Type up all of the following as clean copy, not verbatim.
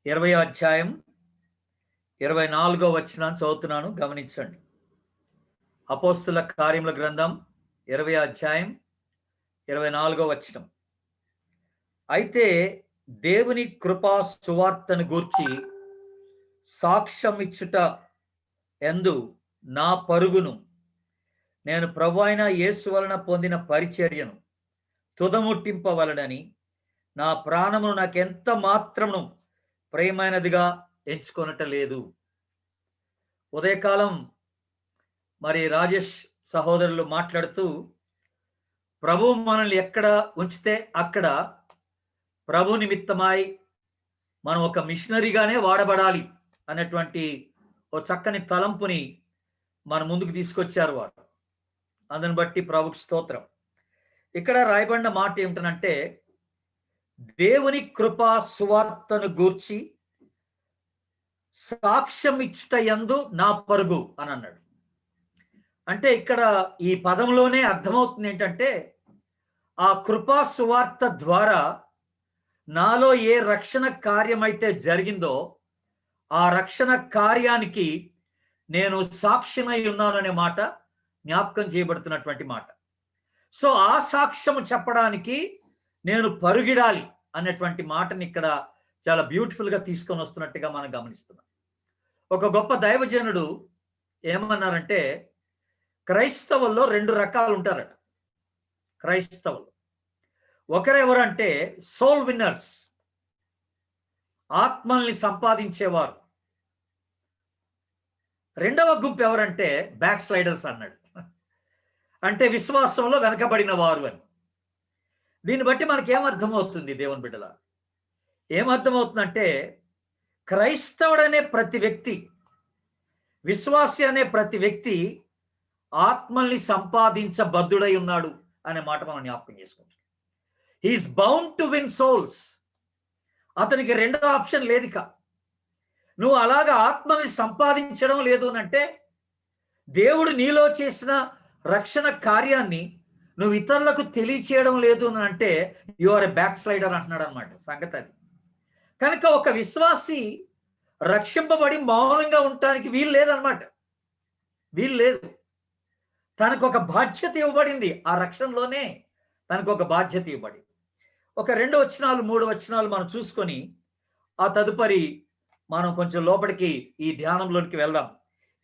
20వ అధ్యాయం 24వ వచనాన్ని చదువుతున్నాను, గమనించండి. అపోస్తుల కార్యముల గ్రంథం 20వ అధ్యాయం 24వ వచనం. అయితే దేవుని కృపా సువార్తను గూర్చి సాక్ష్యం ఇచ్చుట యందు నా పరుగును నేను ప్రభువైన యేసు వలన పొందిన పరిచర్యను తుదముట్టింపవలనని నా ప్రాణమును నాకెంత మాత్రమును ప్రియమైనదిగా ఎంచుకొనట లేదు. ఉదయకాలం మరి రాజేష్ సహోదరులు మాట్లాడుతూ, ప్రభు మనల్ని ఎక్కడ ఉంచితే అక్కడ ప్రభు నిమిత్తమై మనం ఒక మిషనరీగానే వాడబడాలి అనేటువంటి ఓ చక్కని తలంపుని మన ముందుకు తీసుకొచ్చారు వారు. అందుని బట్టి ప్రభుకి స్తోత్రం. ఇక్కడ రాయబడిన మాట ఏమిటనంటే, దేవుని కృపా సువార్తను గూర్చి సాక్ష్యం ఇచ్చుట యందు నా పరుగు అని అన్నాడు. అంటే ఇక్కడ ఈ పదంలోనే అర్థమవుతుంది ఏంటంటే, ఆ కృపా సువార్త ద్వారా నాలో ఏ రక్షణ కార్యమైతే జరిగిందో ఆ రక్షణ కార్యానికి నేను సాక్షినై ఉన్నాను అనే మాట జ్ఞాపకం చేయబడుతున్నటువంటి మాట. సో ఆ సాక్ష్యము చెప్పడానికి నేను పరుగిడాలి అనేటువంటి మాటని ఇక్కడ చాలా బ్యూటిఫుల్గా తీసుకొని వస్తున్నట్టుగా మనం గమనిస్తున్నాం. ఒక గొప్ప దైవజనుడు ఏమన్నారంటే, క్రైస్తవుల్లో 2 రకాలు ఉంటారట. క్రైస్తవులు ఒకరెవరంటే సోల్ విన్నర్స్, ఆత్మల్ని సంపాదించేవారు. రెండవ గుంపు ఎవరంటే బ్యాక్ స్లైడర్స్ అన్నాడు. అంటే విశ్వాసంలో వెనకబడిన వారు అని. దీన్ని బట్టి మనకి ఏమర్థమవుతుంది దేవుని బిడ్డల? ఏమర్థమవుతుందంటే, క్రైస్తవుడనే ప్రతి వ్యక్తి, విశ్వాసి అనే ప్రతి వ్యక్తి ఆత్మల్ని సంపాదించబద్ధుడై ఉన్నాడు అనే మాట మనం జ్ఞాపకం చేసుకుంటాం. He is bound to win souls. అతనికి రెండో ఆప్షన్ లేదు. నువ్వు అలాగా ఆత్మల్ని సంపాదించడం లేదు అంటే, దేవుడు నీలో చేసిన రక్షణ కార్యాన్ని నువ్వు ఇతరులకు తెలియచేయడం లేదు అని అంటే you are a backslider అంటున్నాడు అనమాట సంగతి అది. కనుక ఒక విశ్వాసి రక్షింపబడి మౌనంగా ఉండటానికి వీలు లేదనమాట. వీలు లేదు. తనకు ఒక బాధ్యత ఇవ్వబడింది. ఆ రక్షణలోనే తనకు ఒక బాధ్యత ఇవ్వబడింది. ఒక 2 వచనాలు 3 వచనాలు మనం చూసుకొని ఆ తదుపరి మనం కొంచెం లోపలికి ఈ ధ్యానంలోనికి వెళ్దాం.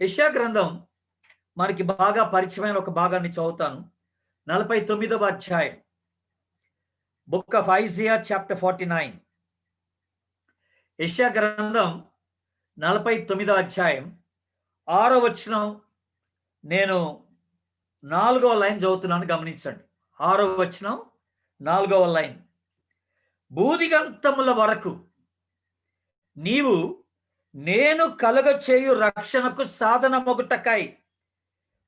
యెషయా గ్రంథం మనకి బాగా పరిచయమైన ఒక భాగాన్ని చదువుతాను. 49వ అధ్యాయం, బుక్ ఆఫ్ ఐజియా చాప్టర్ 49. యెషయా గ్రంథం 49వ అధ్యాయం 6వ వచనం నేను 4వ లైన్ చదువుతున్నాను, గమనించండి. 6వ వచనం 4వ లైన్. బూదిగంతముల వరకు నీవు నేను కలుగచేయు రక్షణకు సాధనమొగుటకై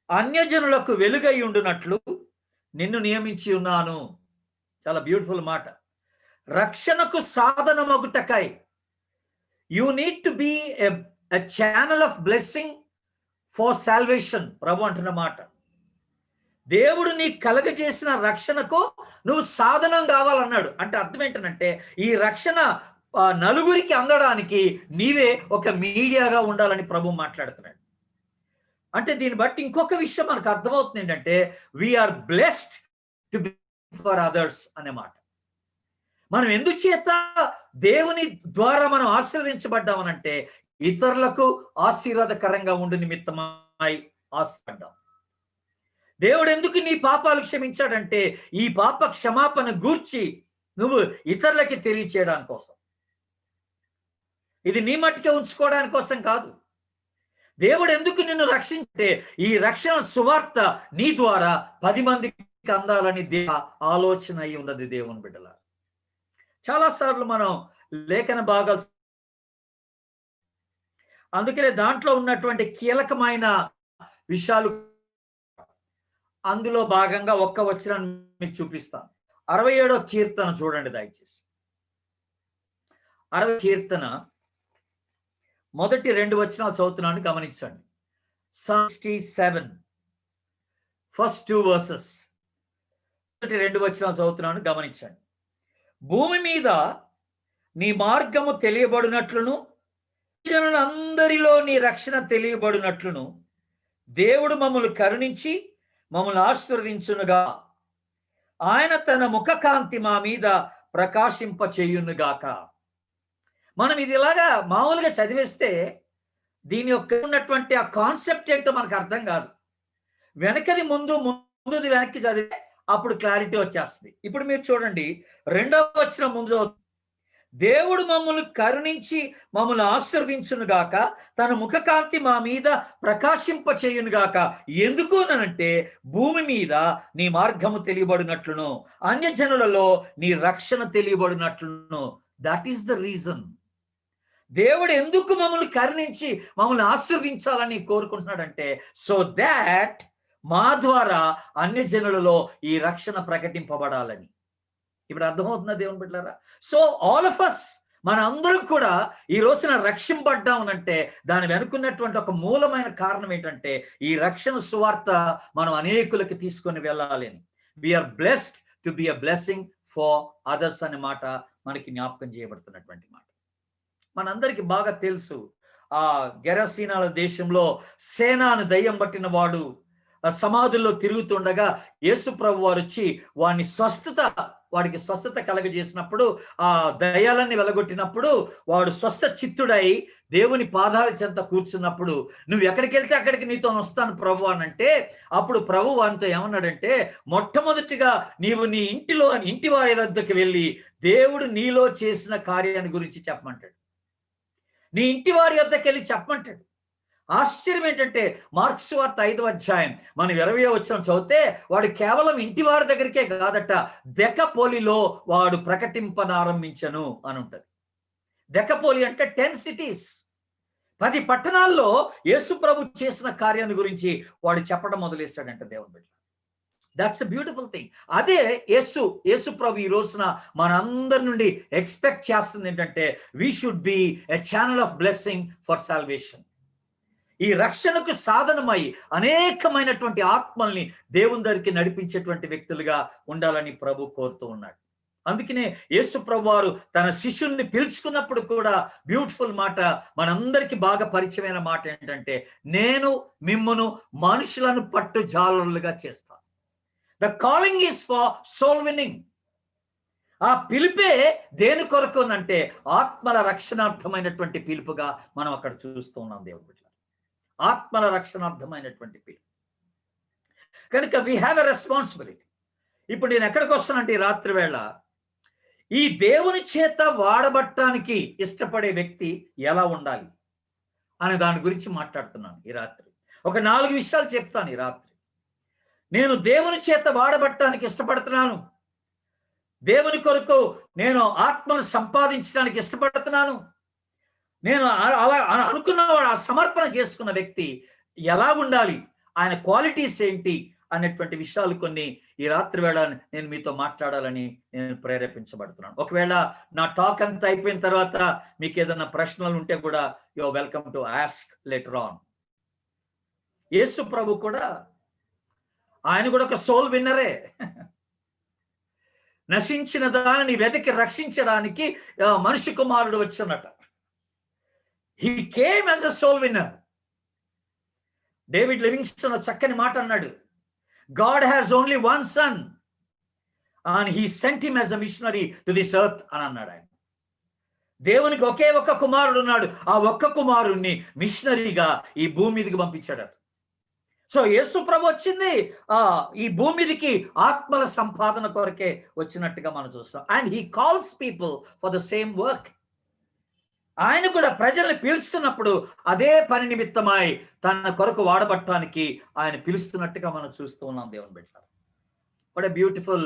అన్యజనులకు వెలుగై ఉండునట్లు నిన్ను నియమించి ఉన్నాను. చాలా బ్యూటిఫుల్ మాట. రక్షణకు సాధనమొగుటకై you need to be a channel of blessing for salvation. ప్రభు అంటున్న మాట, దేవుడు నీ కలగజేసిన రక్షణకు నువ్వు సాధనం కావాలన్నాడు. అంటే అర్థం ఏంటంటే, ఈ రక్షణ నలుగురికి అందడానికి నీవే ఒక మీడియాగా ఉండాలని ప్రభు మాట్లాడుతున్నాడు. అంటే దీన్ని బట్టి ఇంకొక విషయం మనకు అర్థమవుతుంది ఏంటంటే, we are blessed to be for others అనే మాట. మనం ఎందుచేత దేవుని ద్వారా మనం ఆశీర్వదించబడ్డామనంటే, ఇతరులకు ఆశీర్వాదకరంగా ఉండు నిమిత్తమై ఆశపడ్డాం. దేవుడు ఎందుకు నీ పాపాలు క్షమించాడంటే, ఈ పాప క్షమాపణ గూర్చి నువ్వు ఇతరులకి తెలియచేయడానికి కోసం. ఇది నీ మట్టుకే ఉంచుకోవడానికి కోసం కాదు. దేవుడు ఎందుకు నిన్ను రక్షించే, ఈ రక్షణ సువార్త నీ ద్వారా 10 మందికి అందాలని ఆలోచన అయి ఉన్నది దేవుని బిడ్డల. చాలాసార్లు మనం లేఖన భాగాలు, అందుకనే దాంట్లో ఉన్నటువంటి కీలకమైన విషయాలు అందులో భాగంగా ఒక్క వచనాన్ని మీకు చూపిస్తాను. 67వ కీర్తన చూడండి దయచేసి. 60వ కీర్తన మొదటి 2 వచనాలు చదువుతున్నాను, గమనించండి. 67 ఫస్ట్ 2 verses. మొదటి 2 వచనాలు చదువుతున్నాను, గమనించండి. భూమి మీద నీ మార్గము తెలియబడినట్లును జనులందరిలో నీ రక్షణ తెలియబడినట్లును దేవుడు మమ్మల్ని కరుణించి మమ్మల్ని ఆశీర్వదించునుగా. ఆయన తన ముఖకాంతి మా మీద ప్రకాశింప చేయునుగాక. మనం ఇది ఇలాగా మామూలుగా చదివేస్తే దీని యొక్క ఉన్నటువంటి ఆ కాన్సెప్ట్ ఏంటో మనకు అర్థం కాదు. వెనకది ముందుది వెనక్కి చదివితే అప్పుడు క్లారిటీ వచ్చేస్తుంది. ఇప్పుడు మీరు చూడండి, 2వ వచనం ముందు, దేవుడు మమ్మల్ని కరుణించి మమ్మల్ని ఆశీర్వదించునుగాక, తన ముఖకాంతి మా మీద ప్రకాశింప చేయునుగాక. ఎందుకు అనంటే భూమి మీద నీ మార్గము తెలియబడినట్లును అన్యజనులలో నీ రక్షణ తెలియబడినట్లును. That is the reason. దేవుడు ఎందుకు మమ్మల్ని కరుణించి మమ్మల్ని ఆశీర్వదించాలని కోరుకుంటున్నాడంటే సో దాట్ మా ద్వారా అన్యజనులలో ఈ రక్షణ ప్రకటింపబడాలని. ఇప్పుడు అర్థమవుతుందా దేవుని బిడ్డలారా? సో ఆల్ ఆఫ్ అస్, మన అందరం కూడా ఈ రోజున రక్షింపడ్డామనంటే దాని వెనుకున్నటువంటి ఒక మూలమైన కారణం ఏంటంటే ఈ రక్షణ సువార్త మనం అనేకులకి తీసుకొని వెళ్ళాలి అని. We are blessed to be a blessing for others అనే మాట మనకి జ్ఞాపకం చేయబడుతున్నటువంటి మాట. మనందరికీ బాగా తెలుసు, ఆ గెరసీనాల దేశంలో సేనాను దయ్యం పట్టిన వాడు సమాధుల్లో తిరుగుతుండగా యేసు ప్రభు వారు వచ్చి వాడికి స్వస్థత కలగజేసినప్పుడు, ఆ దయ్యాలన్నీ వెలగొట్టినప్పుడు వాడు స్వస్థ చిత్తుడై దేవుని పాదాల చెంత కూర్చున్నప్పుడు, నువ్వు ఎక్కడికి వెళ్తే అక్కడికి నీతో వస్తాను ప్రభు అనంటే, అప్పుడు ప్రభు వానితో ఏమన్నాడంటే, మొట్టమొదటిగా నీవు నీ ఇంటి వారి వద్దకు వెళ్ళి దేవుడు నీలో చేసిన కార్యాన్ని గురించి చెప్పమంటాడు. నీ ఇంటి వారి వద్దకు వెళ్ళి చెప్పమంటాడు. ఆశ్చర్యం ఏంటంటే మార్క్స్ వార్త 5వ అధ్యాయం మనం 20వ వచనం చదివితే వాడు కేవలం ఇంటి వారి దగ్గరికే కాదట, దెకపోలిలో వాడు ప్రకటింపనారంభించను అని ఉంటది. దెకపోలి అంటే 10 cities, 10 పట్టణాల్లో యేసు ప్రభు చేసిన కార్యాన్ని గురించి వాడు చెప్పడం మొదలెస్తాడంట దేవుని బిడ్డ. That's a beautiful thing. అదే యేసు ప్రభు ఈ రోజున మనందరి నుండి ఎక్స్పెక్ట్ చేస్తుంది ఏంటంటే we should be a channel of blessing for salvation. ఈ రక్షణకు సాధనమై అనేకమైనటువంటి ఆత్మల్ని దేవుని దగ్గరికి నడిపించేటువంటి వ్యక్తులుగా ఉండాలని ప్రభు కోరుతూ ఉన్నాడు. అందుకనే యేసు ప్రభు వారు తన శిష్యుల్ని పిలుచుకున్నప్పుడు కూడా బ్యూటిఫుల్ మాట, మనందరికీ బాగా పరిచయమైన మాట ఏంటంటే, నేను మిమ్మును మనుషులను పట్టు జాలరులుగా చేస్తాను. The calling is for soul winning. ఆ పిలుపే దేని కొరకు అంటే ఆత్మల రక్షణార్థమైనటువంటి పిలుపుగా మనం అక్కడ చూస్తూ ఉన్నాం దేవుడి బిడ్డ. ఆత్మల రక్షణార్థమైనటువంటి పిలుపు కనుక వీ హ్యావ్ ఎ రెస్పాన్సిబిలిటీ. ఇప్పుడు నేను ఎక్కడికి వస్తానంటే ఈ రాత్రి వేళ ఈ దేవుని చేత వాడబట్టడానికి ఇష్టపడే వ్యక్తి ఎలా ఉండాలి అనే దాని గురించి మాట్లాడుతున్నాను ఈ రాత్రి. ఒక 4 విషయాలు చెప్తాను ఈ రాత్రి. నేను దేవుని చేత వాడబట్టడానికి ఇష్టపడుతున్నాను, దేవుని కొరకు నేను ఆత్మను సంపాదించడానికి ఇష్టపడుతున్నాను, నేను అలా అనుకున్నవాడు ఆ సమర్పణ చేసుకున్న వ్యక్తి ఎలా ఉండాలి, ఆయన క్వాలిటీస్ ఏంటి అనేటువంటి విషయాలు కొన్ని ఈ రాత్రి వేళ నేను మీతో మాట్లాడాలని నేను ప్రేరేపించబడుతున్నాను. ఒకవేళ నా టాక్ అంతా అయిపోయిన తర్వాత మీకు ఏదైనా ప్రశ్నలు ఉంటే కూడా you are welcome to ask later on. యేసు ప్రభు కూడా ఆయన కూడా ఒక సోల్ విన్నరే. నశించిన దానిని వెతికి రక్షించడానికి మనిషి కుమారుడు వచ్చినట. He came as a soul winner. David Livingstone చక్కని మాట అన్నాడు, God has only one son and he sent him as a missionary to this earth అని అన్నాడు ఆయన. దేవునికి ఒకే ఒక్క కుమారుడు ఉన్నాడు, ఆ ఒక్క కుమారుణ్ణి మిషనరీగా ఈ భూమి మీదకి పంపించాడు. సో యేసు ప్రభు వచ్చింది ఈ భూమి మీదకి ఆత్మల సంపాదన కొరకే వచ్చినట్టుగా మనం చూస్తాం. And he calls people for the same work. ఆయన కూడా ప్రజల్ని పిలుస్తున్నప్పుడు అదే పని నిమిత్తమై తన కొరకు వాడబట్టడానికి ఆయన పిలుస్తున్నట్టుగా మనం చూస్తూ ఉన్నాం దేవుని బిడ్డ. What a beautiful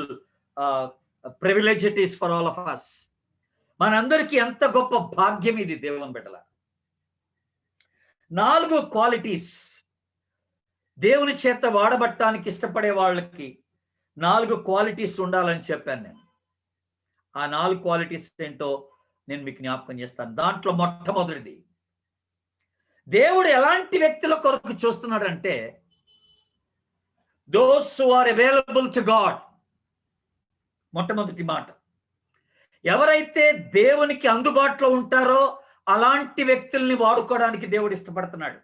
privilege it is for all of us. మనందరికీ ఎంత గొప్ప భాగ్యం ఇది దేవుని బిడ్డల. 4 క్వాలిటీస్ దేవుని చేత వాడబట్టడానికి ఇష్టపడే వాళ్ళకి 4 క్వాలిటీస్ ఉండాలని చెప్పాను నేను. ఆ 4 క్వాలిటీస్ ఏంటో నేను మీకు జ్ఞాపకం చేస్తాను. దాంట్లో మొట్టమొదటిది, దేవుడు ఎలాంటి వ్యక్తుల కొరకు చూస్తున్నాడంటే those who are available to God. మొట్టమొదటి మాట, ఎవరైతే దేవునికి అందుబాటులో ఉంటారో అలాంటి వ్యక్తుల్ని వాడుకోవడానికి దేవుడు ఇష్టపడుతున్నాడు.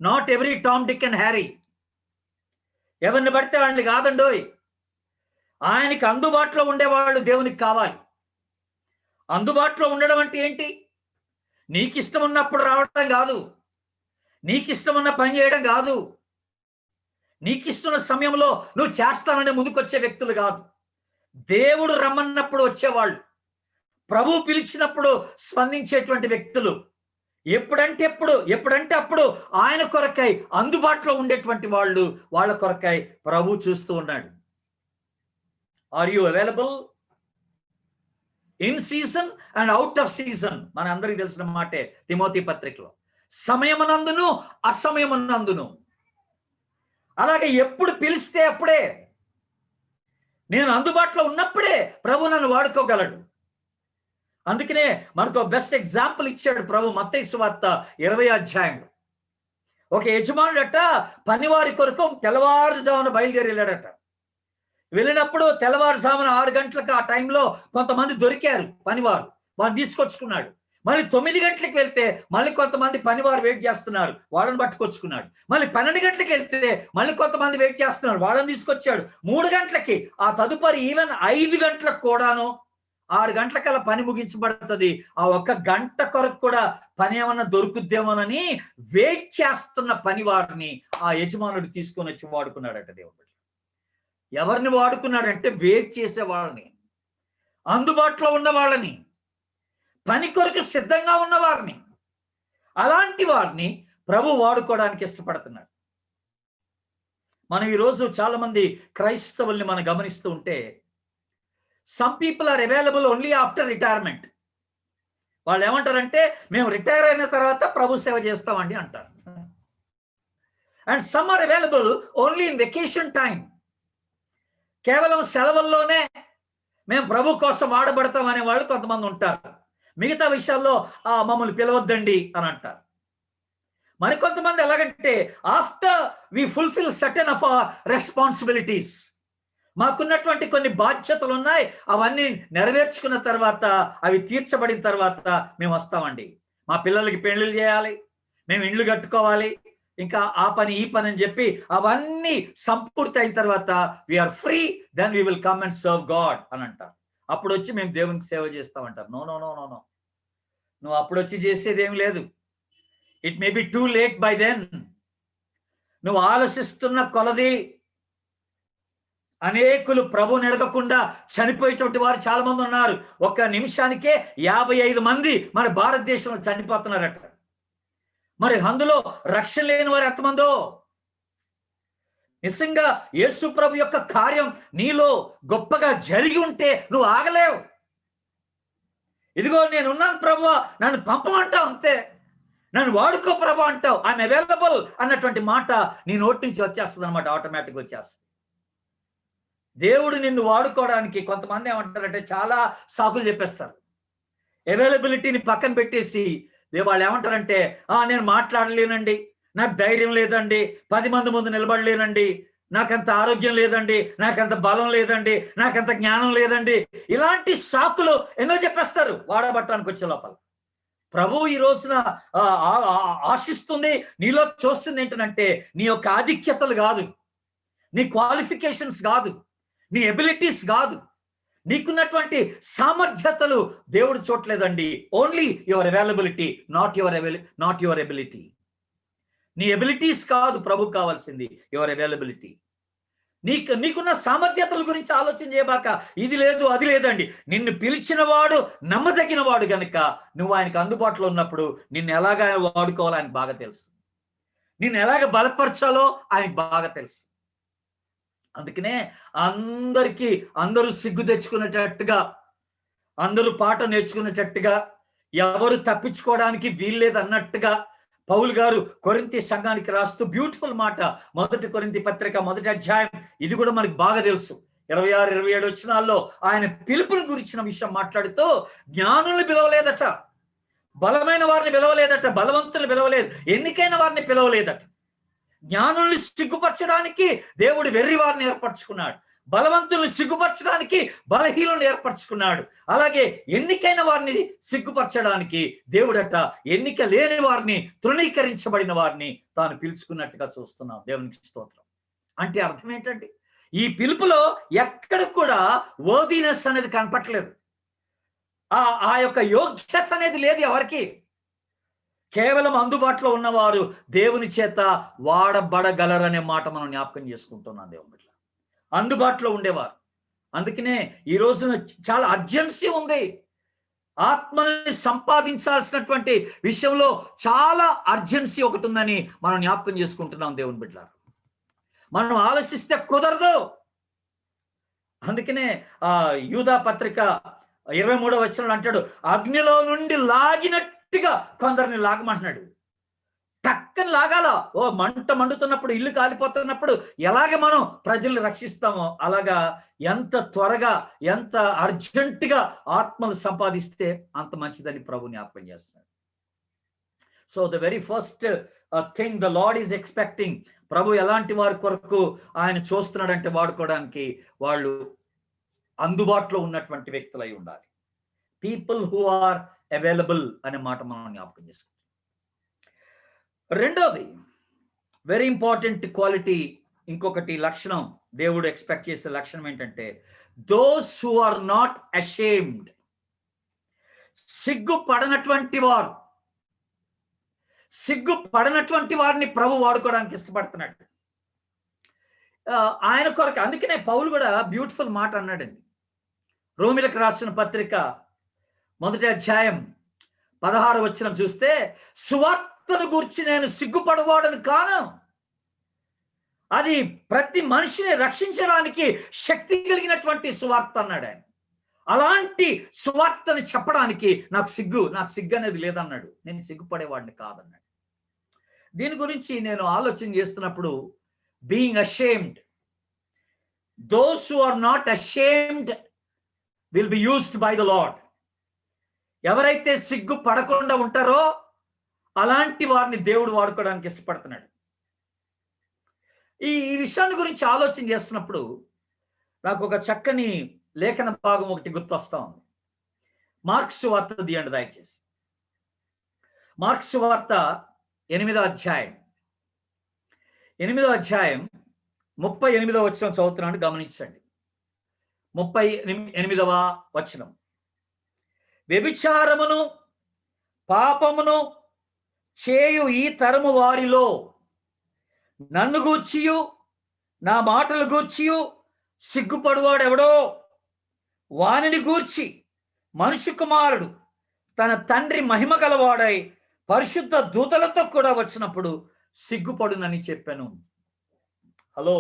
Not every Tom, Dick and Harry. ఎవరిని పడితే వాళ్ళని కాదండోయ్. ఆయనకి అందుబాటులో ఉండేవాళ్ళు దేవునికి కావాలి. అందుబాటులో ఉండడం అంటే ఏంటి? నీకు ఇష్టం ఉన్నప్పుడు రావడం కాదు, నీకు ఇష్టం ఉన్న పని చేయడం కాదు, నీకు ఇష్టమైన సమయంలో నువ్వు చేస్తానని ముందుకొచ్చే వ్యక్తులు కాదు. దేవుడు రమ్మన్నప్పుడు వచ్చేవాళ్ళు, ప్రభు పిలిచినప్పుడు స్పందించేటువంటి వ్యక్తులు, ఎప్పుడంటే అప్పుడు ఆయన కొరకై అందుబాటులో ఉండేటువంటి వాళ్ళు, వాళ్ళ కొరకై ప్రభు చూస్తూ ఉన్నాడు. Are you available in season and out of season? మన అందరికి తెలిసిన మాటే తిమోతి పత్రికలో. సమయమునందును అసమయమునందును. అలాగే ఎప్పుడు పిలిస్తే అప్పుడే, నేను అందుబాటులో ఉన్నప్పుడే ప్రభు నన్ను వాడుకోగలడు. అందుకనే మనకు బెస్ట్ ఎగ్జాంపుల్ ఇచ్చాడు ప్రభు మత్తయి సువార్త 20వ అధ్యాయంలో. ఒక యజమానుడట పనివారి కొరకు తెల్లవారుజామున బయలుదేరి వెళ్ళాడట. వెళ్ళినప్పుడు తెల్లవారుజామున 6 గంటలకు ఆ టైంలో కొంతమంది దొరికారు పనివారు, వారిని తీసుకొచ్చుకున్నాడు. మళ్ళీ 9 గంటలకు వెళ్తే మళ్ళీ కొంతమంది పనివారు వెయిట్ చేస్తున్నారు, వాళ్ళని పట్టుకొచ్చుకున్నాడు. మళ్ళీ 12 గంటలకు వెళ్తే మళ్ళీ కొంతమంది వెయిట్ చేస్తున్నారు, వాళ్ళని తీసుకొచ్చాడు. 3 గంటలకి, ఆ తదుపరి ఈవెన్ 5 గంటలకు కూడాను, 6 గంటలకల్లా పని ముగించబడుతుంది. ఆ 1 గంట కొరకు కూడా పని ఏమన్నా దొరుకుద్దేమోనని వెయిట్ చేస్తున్న పనివారిని ఆ యజమానుడు తీసుకొని వచ్చి వాడుకున్నాడట దేవుడు. ఎవరిని వాడుకున్నాడంటే వెయిట్ చేసే వాళ్ళని, అందుబాటులో ఉన్న వాళ్ళని, పని కొరకు సిద్ధంగా ఉన్న వారిని. అలాంటి వారిని ప్రభు వాడుకోవడానికి ఇష్టపడుతున్నాడు. మనం ఈరోజు చాలా మంది క్రైస్తవుల్ని మనం గమనిస్తూ ఉంటే, some people are available only after retirement. వాళ్ళు ఏమంటారంటే, మేము రిటైర్ అయిన తర్వాత ప్రభు సేవ చేస్తామండి అంటారు. And some are available only in vacation time. కేవలం సెలవుల్లోనే మేము ప్రభు కోసం వాడబడతాం అనే వాళ్ళు కొంతమంది ఉంటారు. మిగతా విషయాల్లో మమ్మల్ని పిలవద్దండి అని అంటారు. మరికొంతమంది ఎలాగంటే, after we fulfil certain of our responsibilities, మాకున్నటువంటి కొన్ని బాధ్యతలు ఉన్నాయి, అవన్నీ నెరవేర్చుకున్న తర్వాత, అవి తీర్చబడిన తర్వాత మేము వస్తామండి. మా పిల్లలకి పెళ్లిళ్ళు చేయాలి, మేము ఇండ్లు కట్టుకోవాలి, ఇంకా ఆ పని ఈ పని అని చెప్పి అవన్నీ సంపూర్తి అయిన తర్వాత we are free, then we will come and serve God అని అంటారు. అప్పుడు వచ్చి మేము దేవునికి సేవ చేస్తామంటారు. No no no no no, నువ్వు అప్పుడు వచ్చి చేసేది ఏం లేదు. It may be too late by then. నువ్వు ఆలోచిస్తున్న కొలది అనేకులు ప్రభు నెరగకుండా చనిపోయేటువంటి వారు చాలా మంది ఉన్నారు. 1 నిమిషానికే 55 మంది మన భారతదేశంలో చనిపోతున్నారట. మరి అందులో రక్షణ లేని వారు ఎంతమందో. నిజంగా యేసు ప్రభు యొక్క కార్యం నీలో గొప్పగా జరిగి ఉంటే నువ్వు ఆగలేవు. ఇదిగో నేనున్నాను ప్రభువా, నన్ను పంపమంటావు, అంతే. నన్ను వాడుకో ప్రభు అంటావు, ఐఎమ్ అవైలబుల్ అన్నటువంటి మాట నీ నోటి నుంచి వచ్చేస్తుంది అనమాట, ఆటోమేటిక్గా వచ్చేస్తుంది. దేవుడు నిన్ను వాడుకోవడానికి కొంతమంది ఏమంటారంటే చాలా సాకులు చెప్పేస్తారు. అవైలబిలిటీని పక్కన పెట్టేసి వాళ్ళు ఏమంటారంటే, నేను మాట్లాడలేనండి, నాకు ధైర్యం లేదండి, 10 మంది ముందు నిలబడలేనండి, నాకంత ఆరోగ్యం లేదండి, నాకంత బలం లేదండి, నాకంత జ్ఞానం లేదండి. ఇలాంటి సాకులు ఎన్నో చెప్పేస్తారు వాడబట్టడానికి వచ్చే లోపల. ప్రభు ఈ రోజున ఆశిస్తుంది, నీలో చూస్తుంది ఏంటంటే, నీ యొక్క ఆధిక్యతలు కాదు, నీ క్వాలిఫికేషన్స్ కాదు, నీ ఎబిలిటీస్ కాదు, నీకున్నటువంటి సామర్థ్యతలు దేవుడు చూడలేదండి. Only your availability, not your ability. నీ ఎబిలిటీస్ కాదు ప్రభుకు కావాల్సింది, యువర్ అవైలబిలిటీ. నీకున్న సామర్థ్యతల గురించి ఆలోచన చేయబాక, ఇది లేదు అది లేదండి. నిన్ను పిలిచిన వాడు నమ్మదగిన వాడు గనుక నువ్వు ఆయనకు అందుబాటులో ఉన్నప్పుడు నిన్ను ఎలాగ వాడుకోవాలో ఆయనకు బాగా తెలుసు, నిన్ను ఎలాగ బలపరచాలో ఆయనకు బాగా తెలుసు. అందుకనే అందరూ సిగ్గు తెచ్చుకునేటట్టుగా, అందరూ పాట నేర్చుకునేటట్టుగా, ఎవరు తప్పించుకోవడానికి వీల్లేదు అన్నట్టుగా పౌలు గారు కొరింథీ సంఘానికి రాస్తూ బ్యూటిఫుల్ మాట, 1 కొరింథీ పత్రిక 1వ అధ్యాయం, ఇది కూడా మనకు బాగా తెలుసు, 26, 27 వచనాల్లో ఆయన పిలుపుని గురించిన విషయం మాట్లాడుతూ, జ్ఞానుల్ని పిలవలేదట, బలమైన వారిని పిలవలేదట, బలవంతుల్ని పిలవలేదు, ఎన్నికైన వారిని పిలవలేదట. జ్ఞానుల్ని సిగ్గుపరచడానికి దేవుడు వెర్రి వారిని ఏర్పరచుకున్నాడు, బలవంతుల్ని సిగ్గుపరచడానికి బలహీనులను ఏర్పరచుకున్నాడు. అలాగే ఎన్నికైన వారిని సిగ్గుపరచడానికి దేవుడట ఎన్నిక లేని వారిని, తృణీకరించబడిన వారిని తాను పిలుచుకున్నట్టుగా చూస్తున్నాం. దేవునికి స్తోత్రం. అంటే అర్థం ఏంటండి? ఈ పిలుపులో ఎక్కడ కూడా వర్దినెస్ అనేది కనపట్లేదు. ఆ యొక్క యోగ్యత అనేది లేదు ఎవరికి. కేవలం అందుబాటులో ఉన్నవారు దేవుని చేత వాడబడగలరనే మాట మనం జ్ఞాపకం చేసుకుంటున్నాం. దేవుని బిడ్డ అందుబాటులో ఉండేవారు. అందుకనే ఈ రోజున చాలా అర్జెన్సీ ఉంది. ఆత్మని సంపాదించాల్సినటువంటి విషయంలో చాలా అర్జెన్సీ ఒకటి ఉందని మనం జ్ఞాపకం చేసుకుంటున్నాం. దేవుని బిడ్డ మనం ఆలోచిస్తే కుదరదు. అందుకనే యూదా పత్రిక 23వ వచనంలో అంటాడు, అగ్నిలో నుండి లాగినట్టుగా కొందరిని లాగమంటున్నాడు. టక్కని లాగాల. మంట మండుతున్నప్పుడు, ఇల్లు కాలిపోతున్నప్పుడు ఎలాగ మనం ప్రజల్ని రక్షిస్తామో అలాగా ఎంత త్వరగా, ఎంత అర్జెంటుగా ఆత్మలు సంపాదిస్తే అంత మంచిదని ప్రభు జ్ఞాపకం చేస్తున్నాడు. So the very first thing the lord is expecting, ప్రభు ఎలాంటి వారి కొరకు ఆయన చూస్తున్నాడంటే వాడుకోవడానికి వాళ్ళు అందుబాటులో ఉన్నటువంటి వ్యక్తులు అయి ఉండాలి. పీపుల్ హూ ఆర్ అవైలబుల్ అనే మాట మనం జ్ఞాపకం చేసుకుంటాం. రెండోది వెరీ ఇంపార్టెంట్ క్వాలిటీ, ఇంకొకటి లక్షణం, దేవుడు ఎక్స్పెక్ట్ చేసే లక్షణం ఏంటంటే those who are not ashamed, సిగ్గుపడనటువంటి వారు. సిగ్గుపడనటువంటి వారిని ప్రభు వాడుకోవడానికి ఇష్టపడుతున్నాడు ఆయన కొరకు. అందుకనే పౌలు కూడా బ్యూటిఫుల్ మాట అన్నాడండి. రోమిలకు రాసిన పత్రిక 1వ అధ్యాయం 16వ వచనం చూస్తే, సువార్తను గూర్చి నేను సిగ్గుపడవాడను కాను, అది ప్రతి మనిషిని రక్షించడానికి శక్తి కలిగినటువంటి సువార్త అన్నాడు ఆయన. అలాంటి సువార్తని చెప్పడానికి నాకు సిగ్గు అనేది లేదన్నాడు. నేను సిగ్గుపడేవాడిని కాదన్నాడు. దీని గురించి నేను ఆలోచన చేస్తున్నప్పుడు, being ashamed, those who are not ashamed will be used by the Lord. ఎవరైతే సిగ్గు పడకుండా ఉంటారో అలాంటి వారిని దేవుడు వాడుకోవడానికి ఇష్టపడుతున్నాడు. ఈ విషయాన్ని గురించి ఆలోచన చేస్తున్నప్పుడు నాకు ఒక చక్కని లేఖన భాగం ఒకటి గుర్తొస్తా ఉంది. మార్క్స్ వార్త తీయండి దయచేసి. మార్క్స్ వార్త 8వ అధ్యాయం 38వ వచనం చదువుతున్నాను, గమనించండి. 38వ వచనం, వ్యభిచారమును పాపమును చేయు ఈ తరము వారిలో నన్ను గూర్చియు నా మాటలు గూర్చియు సిగ్గుపడువాడెవడో వానిని గూర్చి మనుష్య కుమారుడు తన తండ్రి మహిమ గలవాడై పరిశుద్ధ దూతలతో కూడా వచ్చినప్పుడు సిగ్గుపడునని చెప్పాను. హలో,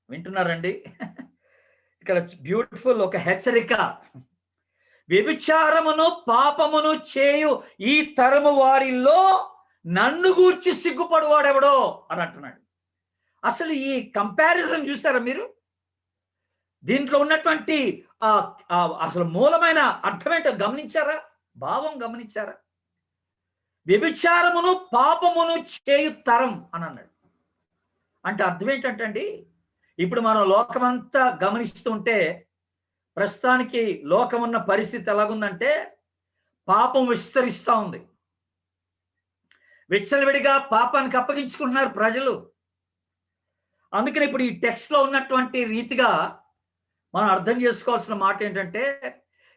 వింటున్నారండి? ఇక్కడ బ్యూటిఫుల్ ఒక హెచ్చరిక. వ్యభిచారమును పాపమును చేయు ఈ తరము వారిలో నన్ను గూర్చి సిగ్గుపడువాడెవడో అని అంటున్నాడు. అసలు ఈ కంపారిజన్ చూసారా మీరు? దీంట్లో ఉన్నటువంటి అసలు మూలమైన అర్థం ఏంటో గమనించారా? భావం గమనించారా? వ్యభిచారమును పాపమును చేయు తరం అని అన్నాడు. అంటే అర్థం ఏంటంటే, ఇప్పుడు మనం లోకమంతా గమనిస్తుంటే ప్రస్తుతానికి లోకం ఉన్న పరిస్థితి ఎలాగుందంటే, పాపం విస్తరిస్తూ ఉంది. విచ్చలవిడిగా పాపానికి అప్పగించుకుంటున్నారు ప్రజలు. అందుకని ఇప్పుడు ఈ టెక్స్ట్ లో ఉన్నటువంటి రీతిగా మనం అర్థం చేసుకోవాల్సిన మాట ఏంటంటే,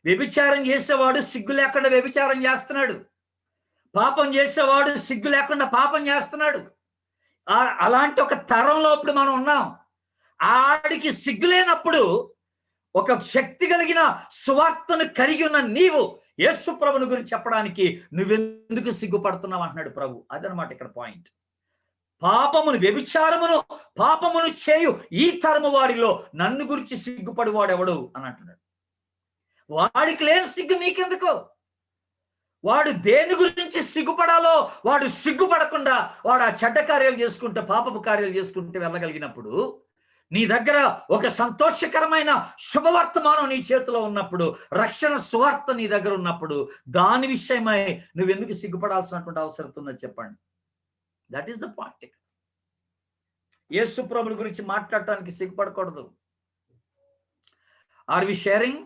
వ్యభిచారం చేసేవాడు సిగ్గు లేకుండా వ్యభిచారం చేస్తున్నాడు, పాపం చేసేవాడు సిగ్గు లేకుండా పాపం చేస్తున్నాడు. అలాంటి ఒక తరంలో ఇప్పుడు మనం ఉన్నాం. ఆడికి సిగ్గు లేనప్పుడు ఒక శక్తి కలిగిన సువార్తను కలిగి ఉన్న నీవు యేసు ప్రభుని గురించి చెప్పడానికి నువ్వెందుకు సిగ్గుపడుతున్నావు అంటున్నాడు ప్రభు. అదనమాట ఇక్కడ పాయింట్. పాపమును, వ్యభిచారమును పాపమును చేయు ఈ తరము వారిలో నన్ను గురించి సిగ్గుపడివాడెవడు అని అంటున్నాడు. వాడికి లేని సిగ్గు నీకెందుకు? వాడు దేని గురించి సిగ్గుపడాలో వాడు సిగ్గుపడకుండా వాడు ఆ చెడ్డ కార్యాలు చేసుకుంటే, పాపపు కార్యాలు చేసుకుంటే వెళ్ళగలిగినప్పుడు, నీ దగ్గర ఒక సంతోషకరమైన శుభవర్తమానం నీ చేతిలో ఉన్నప్పుడు, రక్షణ సువార్త నీ దగ్గర ఉన్నప్పుడు, దాని విషయమై నువ్వెందుకు సిగ్గుపడాల్సినటువంటి అవసరం ఉందని చెప్పండి. That is the point. Yesu ప్రభువుల గురించి మాట్లాడటానికి సిగ్గుపడకూడదు. Are we sharing?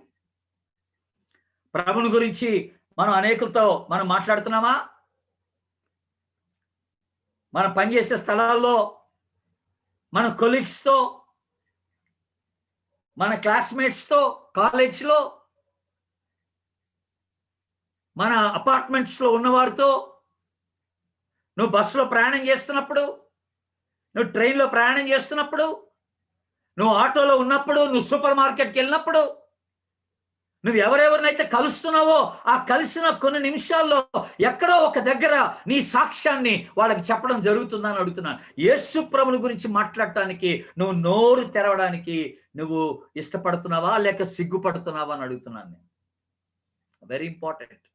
ప్రభుని గురించి మనం అనేకులతో మనం మాట్లాడుతున్నామా? మనం పనిచేసే స్థలాల్లో, మన కొలీగ్స్తో, మన క్లాస్మేట్స్తో, కాలేజ్లో, మన అపార్ట్మెంట్స్లో ఉన్నవారితో, నువ్వు బస్సులో ప్రయాణం చేస్తున్నప్పుడు, నువ్వు ట్రైన్లో ప్రయాణం చేస్తున్నప్పుడు, నువ్వు ఆటోలో ఉన్నప్పుడు, నువ్వు సూపర్ మార్కెట్కి వెళ్ళినప్పుడు, నువ్వు ఎవరెవరినైతే కలుస్తున్నావో ఆ కలిసిన కొన్ని నిమిషాల్లో ఎక్కడో ఒక దగ్గర నీ సాక్ష్యాన్ని వాళ్ళకి చెప్పడం జరుగుతుందని అడుగుతున్నాను. యేసు ప్రభుని గురించి మాట్లాడటానికి నువ్వు నోరు తెరవడానికి నువ్వు ఇష్టపడుతున్నావా లేక సిగ్గుపడుతున్నావా అని అడుగుతున్నాను నేను. Very important.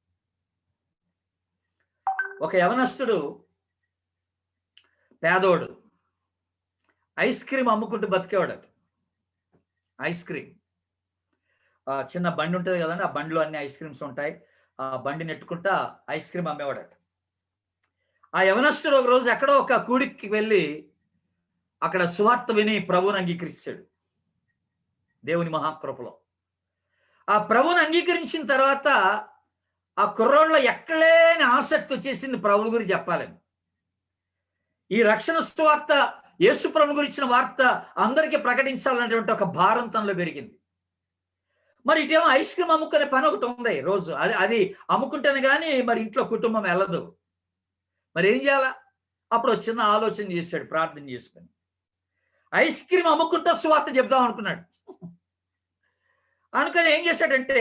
ఒక యవనస్తుడు, పేదోడు, ఐస్ క్రీమ్ అమ్ముకుంటూ బతికేవాడు. ఐస్ క్రీమ్ చిన్న బండి ఉంటుంది కదండి, ఆ బండిలో అన్ని ఐస్ క్రీమ్స్ ఉంటాయి. ఆ బండి నెట్టుకుంటా ఐస్ క్రీమ్ అమ్మేవాడట. ఆ యవనస్తుడు ఒక రోజు ఎక్కడో ఒక కూడికి వెళ్ళి అక్కడ సువార్త విని ప్రభువుని అంగీకరిస్తాడు దేవుని మహాకృపలో. ఆ ప్రభువుని అంగీకరించిన తర్వాత ఆ కుర్రోళ్ళలో ఎక్కలేని ఆసక్తి వచ్చేసింది ప్రభువు గురించి చెప్పాలని. ఈ రక్షణ సువార్త, యేసు ప్రభు గురించిన వార్త అందరికీ ప్రకటించాలనేటువంటి ఒక భారం తనలో పెరిగింది. మరి ఇటేమో ఐస్ క్రీమ్ అమ్ముకునే పని ఒకటి ఉంది రోజు. అది అమ్ముకుంటేనే కానీ మరి ఇంట్లో కుటుంబం వెళ్ళదు. మరి ఏం చేయాలా? అప్పుడు చిన్న ఆలోచన చేశాడు ప్రార్థన చేసుకొని. ఐస్ క్రీమ్ అమ్ముకుంటా సువార్త చెప్దాం అనుకున్నాడు. అనుకొని ఏం చేశాడంటే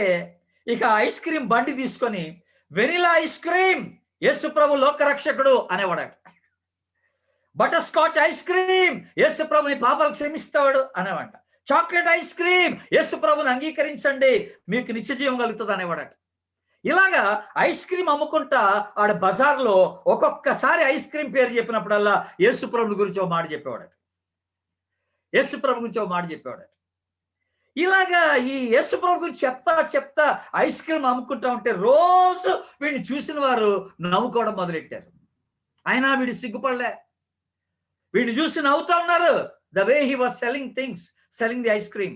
ఇక ఐస్ క్రీమ్ బండి తీసుకొని వెనిలా ఐస్ క్రీమ్ యేసు ప్రభు లోకరక్షకుడు అనేవాడు. బటర్ స్కాచ్ ఐస్ క్రీమ్ యేసు ప్రభు నీ పాపాలు క్షమిస్తాడు అనేవాడు. చాక్లెట్ ఐస్ క్రీమ్ యేసు ప్రభుని అంగీకరించండి మీకు నిత్య జీవం కలుగుతుంది అనేవాడట. ఇలాగా ఐస్ క్రీమ్ అమ్ముకుంటా ఆడ బజార్లో ఒక్కొక్కసారి ఐస్ క్రీమ్ పేరు చెప్పినప్పుడల్లా యేసు ప్రభుని గురించి ఒక మాట చెప్పేవాడట. యేసు ప్రభు గురించి ఒక మాట చెప్పేవాడట. ఇలాగా ఈ యేసు ప్రభు గురించి చెప్తా ఐస్ క్రీమ్ అమ్ముకుంటా ఉంటే రోజు వీడిని చూసిన వారు నవ్వుకోవడం మొదలెట్టారు. అయినా వీడు సిగ్గుపడలే. వీడిని చూసి నవ్వుతా ఉన్నారు. The way he was selling things, selling the ice cream.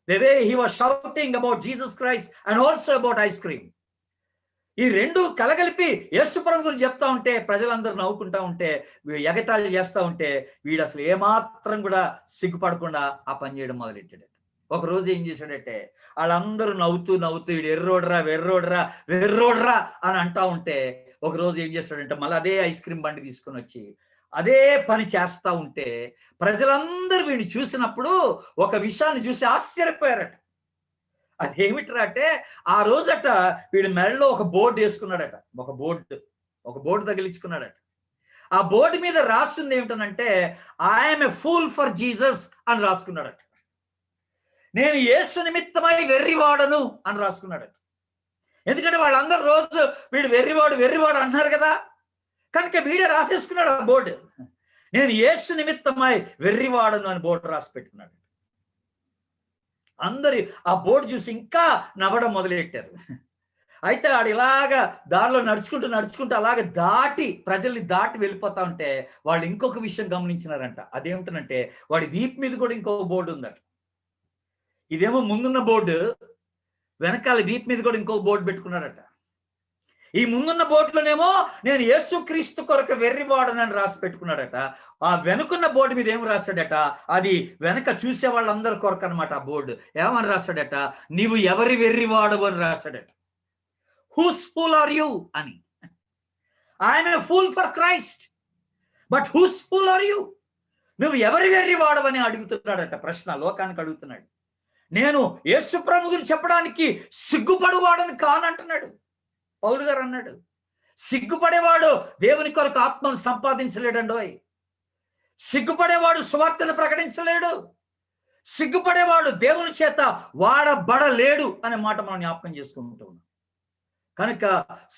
The way he was shouting about Jesus Christ and also about ice cream. ఈ రెండు కలగలిపి యేసు ప్రభు గురించి చెప్తా ఉంటే ప్రజలందరూ నవ్వుకుంటా ఉంటే, ఎగతాళి చేస్తూ ఉంటే వీడు అసలు ఏమాత్రం కూడా సిగ్గుపడకుండా ఆ పని చేయడం మొదలెట్టాడు. ఒక రోజు ఏం చేశాడంటే వాళ్ళందరూ నవ్వుతూ వీడు వెర్రోడ్రా అని అంటా ఉంటే ఒక రోజు ఏం చేస్తాడంటే మళ్ళీ అదే ఐస్ క్రీమ్ బండి తీసుకొని వచ్చి అదే పని చేస్తా ఉంటే ప్రజలందరూ వీడిని చూసినప్పుడు ఒక విషయాన్ని చూసి ఆశ్చర్యపోయారట. అదేమిట్రా అంటే ఆ రోజట వీడి మెడలో ఒక బోర్డు వేసుకున్నాడట. ఒక బోర్డు తగిలించుకున్నాడట. ఆ బోర్డు మీద రాస్తుంది ఏమిటనంటే I'm a fool for Jesus అని రాసుకున్నాడట. నేను యేసు నిమిత్తమై వెర్రివాడను అని రాసుకున్నాడట. ఎందుకంటే వాళ్ళందరూ రోజు వీడు వెర్రివాడు అన్నారు కదా, కనుక వీడే రాసేసుకున్నాడు ఆ బోర్డు. నేను యేసు నిమిత్తమై వెర్రివాడను అని బోర్డు రాసి పెట్టుకున్నాడు. అందరి ఆ బోర్డు చూసి ఇంకా నవ్వడం మొదలెట్టారు. అయితే ఆడు ఇలాగా దారిలో నడుచుకుంటూ అలాగే ప్రజల్ని దాటి వెళ్ళిపోతా ఉంటే వాళ్ళు ఇంకొక విషయం గమనించినారంట. అదేమిటనంటే వాడి వీపు మీద కూడా ఇంకొక బోర్డు ఉందట. ఇదేమో ముందున్న బోర్డు, వెనకాల వీపు మీద కూడా ఇంకొక బోర్డు పెట్టుకున్నాడట. ఈ ముందున్న బోర్డులోనేమో నేను యేసు క్రీస్తు కొరకు వెర్రివాడనని రాసి పెట్టుకున్నాడట. ఆ వెనుకున్న బోర్డు మీద ఏం రాశాడట, అది వెనక చూసే వాళ్ళందరి కొరకు అనమాట. ఆ బోర్డు ఏమని రాశాడట, నీవు ఎవరి వెర్రివాడు అని రాశాడట. హూస్ ఫూల్ ఆర్ యూ అని. I'm a fool for Christ, but whose fool are you? నువ్వు ఎవరి వెర్రివాడవని అడుగుతున్నాడట. ప్రశ్న లోకానికి అడుగుతున్నాడు. నేను యేసు ప్రభు గురించి చెప్పడానికి సిగ్గుపడువాడని కానంటున్నాడు. పౌలు గారు అన్నాడు, సిగ్గుపడేవాడు దేవుని కొరకు ఆత్మను సంపాదించలేడండోయ్. సిగ్గుపడేవాడు సువార్తను ప్రకటించలేడు. సిగ్గుపడేవాడు దేవుని చేత వాడబడలేడు అనే మాట మనం జ్ఞాపకం చేసుకుంటూ ఉన్నాం. కనుక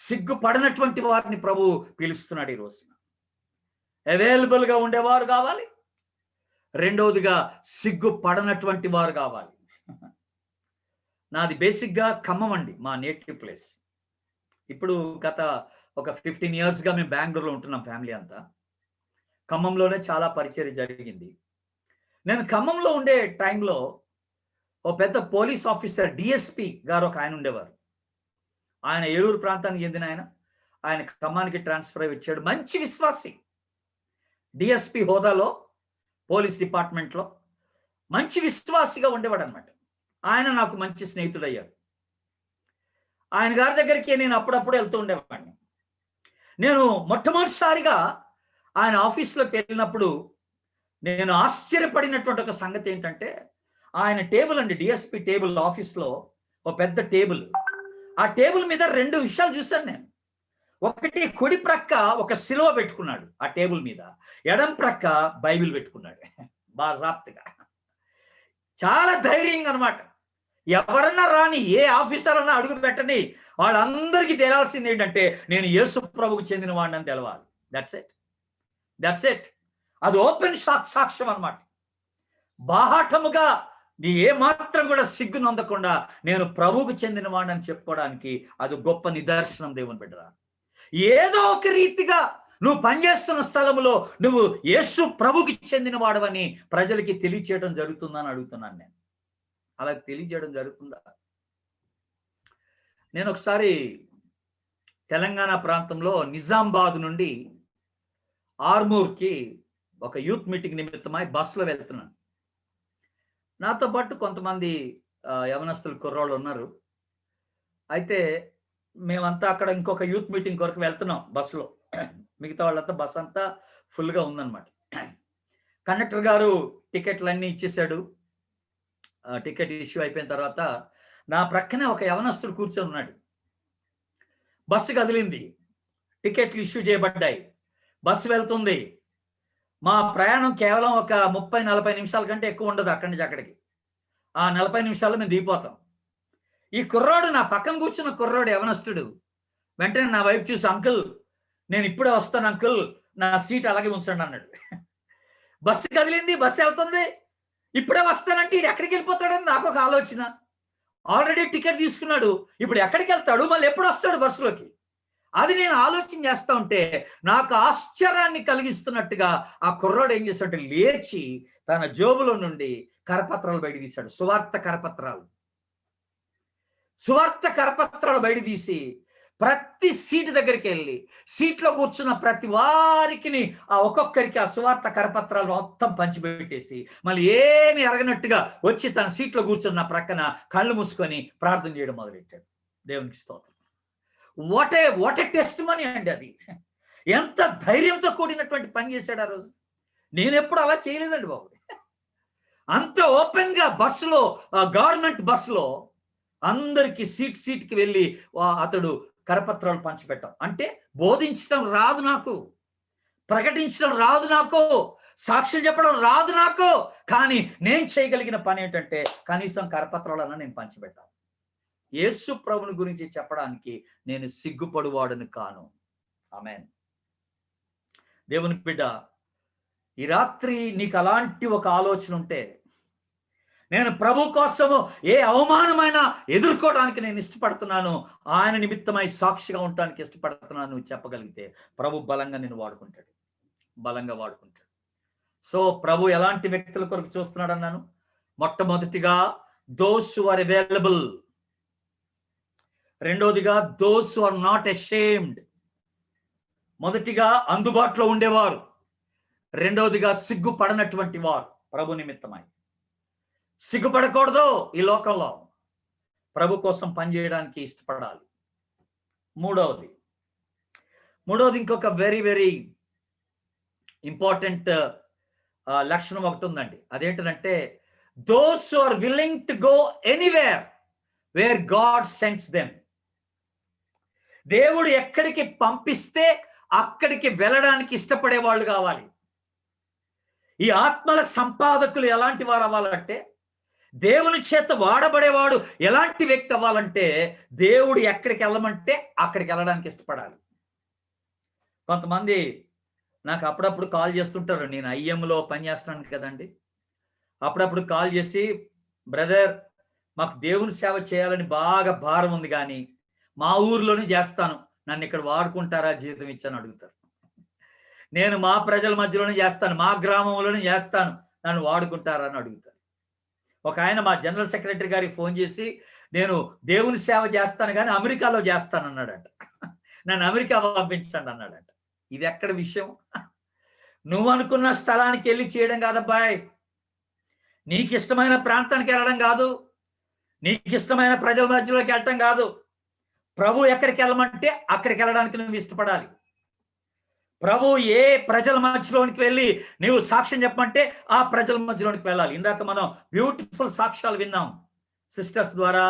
సిగ్గుపడినటువంటి వారిని ప్రభు పిలుస్తున్నాడు ఈ రోజున. అవైలబుల్గా ఉండేవారు కావాలి. రెండవదిగా సిగ్గుపడనటువంటి వారు కావాలి. నాది బేసిక్గా ఖమ్మం అండి, మా నేటివ్ ప్లేస్. ఇప్పుడు గత ఒక 15 yearsగా మేము బెంగళూరులో ఉంటున్నాం ఫ్యామిలీ అంతా. ఖమ్మంలోనే చాలా పరిచర్య జరిగింది. నేను ఖమ్మంలో ఉండే టైంలో ఓ పెద్ద పోలీస్ ఆఫీసర్ డిఎస్పి గారు ఒక ఆయన ఉండేవారు. ఆయన ఏలూరు ప్రాంతానికి చెందిన ఆయన. ఆయన ఖమ్మానికి ట్రాన్స్ఫర్ అయి వచ్చాడు. మంచి విశ్వాసి. డిఎస్పి హోదాలో పోలీస్ డిపార్ట్మెంట్లో మంచి విశ్వాసిగా ఉండేవాడు అనమాట. ఆయన నాకు మంచి స్నేహితుడయ్యాడు. ఆయన గారి దగ్గరికి నేను అప్పుడప్పుడు వెళ్తూ ఉండేవాడిని. నేను మొట్టమొదటిసారిగా ఆయన ఆఫీస్లోకి వెళ్ళినప్పుడు నేను ఆశ్చర్యపడినటువంటి ఒక సంగతి ఏంటంటే, ఆయన టేబుల్ అండి, డిఎస్పి టేబుల్ ఆఫీస్లో ఒక పెద్ద టేబుల్. ఆ టేబుల్ మీద 2 విషయాలు చూశాను నేను. ఒకటి, కుడి ప్రక్క ఒక సిలువ పెట్టుకున్నాడు ఆ టేబుల్ మీద, ఎడం ప్రక్క బైబిల్ పెట్టుకున్నాడు. బాజాప్తుగా, చాలా ధైర్యంగా అనమాట. ఎవరన్నా రాని, ఏ ఆఫీసర్ అన్నా అడుగు పెట్టని, వాళ్ళందరికీ తెలియాల్సింది ఏంటంటే నేను యేసు ప్రభువుకు చెందిన వాడిని అని తెలవాలి. That's it. అది ఓపెన్ సాక్ష్యం అనమాట. బాహాటముగా నీ ఏమాత్రం కూడా సిగ్గు నొందకుండా నేను ప్రభువుకు చెందిన వాడిని అని చెప్పుకోవడానికి అది గొప్ప నిదర్శనం దేవుని బిడ్డరా. ఏదో ఒక రీతిగా నువ్వు పనిచేస్తున్న స్థలంలో నువ్వు యేసు ప్రభువుకి చెందిన వాడవని ప్రజలకి తెలియచేయడం జరుగుతుందని అడుగుతున్నాను నేను. అలా తెలియజేయడం జరుగుతుందా? నేను ఒకసారి తెలంగాణ ప్రాంతంలో నిజామాబాద్ నుండి ఆర్మూర్కి ఒక యూత్ మీటింగ్ నిమిత్తమై బస్సులో వెళ్తున్నాను. నాతో పాటు కొంతమంది యవనస్తులు కుర్రోళ్ళు ఉన్నారు. అయితే మేమంతా అక్కడ ఇంకొక యూత్ మీటింగ్ కొరకు వెళ్తున్నాం బస్సులో. మిగతా వాళ్ళంతా బస్ అంతా ఫుల్గా ఉందన్నమాట. కండక్టర్ గారు టికెట్లన్నీ ఇచ్చేసాడు. టికెట్ ఇష్యూ అయిపోయిన తర్వాత నా ప్రక్కనే ఒక యవనస్తుడు కూర్చొని ఉన్నాడు. బస్సు కదిలింది, టికెట్లు ఇష్యూ చేయబడ్డాయి, బస్సు వెళ్తుంది. మా ప్రయాణం కేవలం ఒక 30-40 నిమిషాల కంటే ఎక్కువ ఉండదు అక్కడి నుంచి అక్కడికి. ఆ 40 నిమిషాల్లో మేము దిగిపోతాం. ఈ కుర్రాడు, నా పక్కన కూర్చున్న కుర్రాడు యవనస్తుడు, వెంటనే నా వైపు చూసి, అంకుల్ నేను ఇప్పుడే వస్తాను అంకుల్, నా సీట్ అలాగే ఉంచండి అన్నాడు. బస్సు కదిలింది, బస్సు వెళ్తుంది, ఇప్పుడే వస్తానంటే ఇది ఎక్కడికి వెళ్ళిపోతాడని నాకు ఒక ఆలోచన. ఆల్రెడీ టికెట్ తీసుకున్నాడు, ఇప్పుడు ఎక్కడికి వెళ్తాడు, మళ్ళీ ఎప్పుడు వస్తాడు బస్సులోకి? అది నేను ఆలోచన చేస్తా ఉంటే నాకు ఆశ్చర్యాన్ని కలిగిస్తున్నట్టుగా ఆ కుర్రాడు ఏం చేశాడంటే లేచి తన జోబులో నుండి కరపత్రాలు బయట తీశాడు. సువార్త కరపత్రాలు బయట తీసి ప్రతి సీటు దగ్గరికి వెళ్ళి సీట్లో కూర్చున్న ప్రతి వారికి ఆ ఒక్కొక్కరికి ఆ సువార్త కరపత్రాలు మొత్తం పంచిపెట్టేసి మళ్ళీ ఏమి ఎరగనట్టుగా వచ్చి తన సీట్లో కూర్చున్న ప్రక్కన కళ్ళు మూసుకొని ప్రార్థన చేయడం మొదలెట్టాడు. దేవునికి స్తోత్రం. వాట్ ఏ టెస్టిమనీ అండి అది. ఎంత ధైర్యంతో కూడినటువంటి పని చేశాడు ఆ రోజు. నేను ఎప్పుడు అలా చేయలేదండి బాబు. అంత ఓపెన్ గా బస్సులో, గవర్నమెంట్ బస్సులో అందరికి సీట్కి వెళ్ళి అతడు కరపత్రాలు పంచిపెట్టాం. అంటే బోధించడం రాదు నాకు, ప్రకటించడం రాదు నాకు, సాక్ష్యం చెప్పడం రాదు నాకు, కానీ నేను చేయగలిగిన పని ఏంటంటే కనీసం కరపత్రాలన్నా నేను పంచిపెట్టాను. యేసు ప్రభుని గురించి చెప్పడానికి నేను సిగ్గుపడువాడను కాను. ఆమేన్. దేవుని బిడ్డ, ఈ రాత్రి నీకు అలాంటి ఒక ఆలోచన ఉంటే, నేను ప్రభు కోసము ఏ అవమానమైనా ఎదుర్కోవడానికి నేను ఇష్టపడుతున్నాను, ఆయన నిమిత్తమై సాక్షిగా ఉండటానికి ఇష్టపడుతున్నాను నువ్వు చెప్పగలిగితే ప్రభు బలంగా నేను బలంగా వాడుకుంటాడు. సో ప్రభు ఎలాంటి వ్యక్తుల కొరకు చూస్తున్నాడు అన్నాను. మొట్టమొదటిగా దోస్ హు ఆర్ అవైలబుల్. రెండోదిగా those who are not ashamed. మొదటిగా అందుబాటులో ఉండేవారు, రెండవదిగా సిగ్గుపడనటువంటి వారు. ప్రభు నిమిత్తమై సిగ్గుపడకూడదు. ఈ లోకంలో ప్రభు కోసం పనిచేయడానికి ఇష్టపడాలి. మూడవది ఇంకొక వెరీ వెరీ ఇంపార్టెంట్ లక్షణం ఒకటి ఉందండి. అదేంటంటే those who are willing to go anywhere where God sends them. దేవుడు ఎక్కడికి పంపిస్తే అక్కడికి వెళ్ళడానికి ఇష్టపడే వాళ్ళు కావాలి. ఈ ఆత్మల సంపాదకులు ఎలాంటి వారు అవ్వాలంటే, దేవుని చేత వాడబడేవాడు ఎలాంటి వ్యక్తి అవ్వాలంటే, దేవుడు ఎక్కడికి వెళ్ళమంటే అక్కడికి వెళ్ళడానికి ఇష్టపడాలి. కొంతమంది నాకు అప్పుడప్పుడు కాల్ చేస్తుంటారు. నేను ఐఎంలో పనిచేస్తున్నాను కదండి. అప్పుడప్పుడు కాల్ చేసి, బ్రదర్ మాకు దేవుని సేవ చేయాలని బాగా భారం ఉంది, కానీ మా ఊర్లోనే చేస్తాను, నన్ను ఇక్కడ వాడుకుంటారా, జీతం ఇచ్చాను అడుగుతారు. నేను మా ప్రజల మధ్యలోనే చేస్తాను, మా గ్రామంలోనే చేస్తాను, నన్ను వాడుకుంటారా అని అడుగుతారు. ఒక ఆయన మా జనరల్ సెక్రటరీ గారికి ఫోన్ చేసి, నేను దేవుని సేవ చేస్తాను కానీ అమెరికాలో చేస్తానన్నాడట. నన్ను అమెరికా పంపించండి అన్నాడట. ఇది ఎక్కడ విషయం? నువ్వు అనుకున్న స్థలానికి వెళ్ళి చేయడం కాదబ్బాయ్, నీకు ఇష్టమైన ప్రాంతానికి వెళ్ళడం కాదు, నీకు ఇష్టమైన ప్రజల మధ్యలోకి వెళ్ళటం కాదు. ప్రభు ఎక్కడికి వెళ్ళమంటే అక్కడికి వెళ్ళడానికి నువ్వు ఇష్టపడాలి. ప్రభు ఏ ప్రజల మధ్యలోనికి వెళ్ళి నీవు సాక్ష్యం చెప్పమంటే ఆ ప్రజల మధ్యలోనికి వెళ్ళాలి. ఇందాక మనం బ్యూటిఫుల్ సాక్ష్యాలు విన్నాం. సిస్టర్స్ ద్వారా,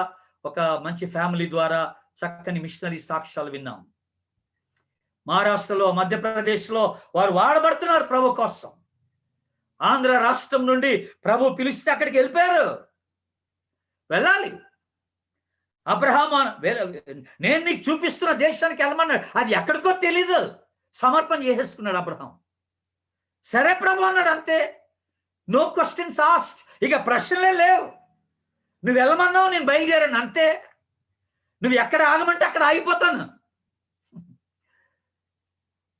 ఒక మంచి ఫ్యామిలీ ద్వారా చక్కని మిషనరీ సాక్ష్యాలు విన్నాం. మహారాష్ట్రలో, మధ్యప్రదేశ్లో వారు వాడబడుతున్నారు ప్రభు కోసం. ఆంధ్ర రాష్ట్రం నుండి ప్రభు పిలిస్తే అక్కడికి వెళ్ళిపోయారు. వెళ్ళాలి. అబ్రహాము నేను నీకు చూపిస్తున్న దేశానికి వెళ్ళమన్నాడు. అది ఎక్కడికో తెలీదు, సమర్పణ చేసేసుకున్నాడు అబ్రహాం. సరే ప్రభు అన్నాడు, అంతే. No questions asked. ఇక ప్రశ్నలే లేవు. నువ్వు వెళ్ళమన్నావు, నేను బయలుదేరాను, అంతే. నువ్వు ఎక్కడ ఆగమంటే అక్కడ ఆగిపోతాను.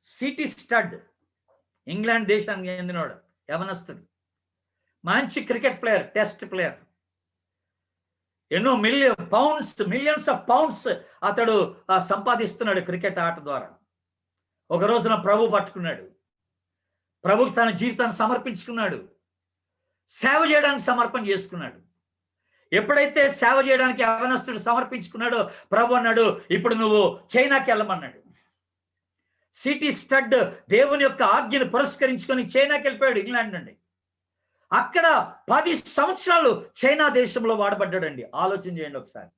సిటీ స్టడ్, ఇంగ్లాండ్ దేశానికి చెందినవాడు, యవనస్తుడు, మంచి క్రికెట్ ప్లేయర్, టెస్ట్ ప్లేయర్. ఎన్నో మిలియన్స్ ఆఫ్ పౌండ్స్ అతడు సంపాదిస్తున్నాడు క్రికెట్ ఆట ద్వారా. ఒక రోజున ప్రభు పట్టుకున్నాడు. ప్రభుకి తన జీవితాన్ని సమర్పించుకున్నాడు. సేవ చేయడానికి సమర్పణ చేసుకున్నాడు. ఎప్పుడైతే సేవ చేయడానికి యవనస్తుడు సమర్పించుకున్నాడో ప్రభు అన్నాడు, ఇప్పుడు నువ్వు చైనాకి వెళ్ళమన్నాడు. సిటీ స్టడ్ దేవుని యొక్క ఆజ్ఞను పురస్కరించుకొని చైనాకి వెళ్ళిపోయాడు, ఇంగ్లాండ్ నుండి. అక్కడ 10 సంవత్సరాలు చైనా దేశంలో వాడబడ్డాడండి. ఆలోచన చేయండి ఒకసారి.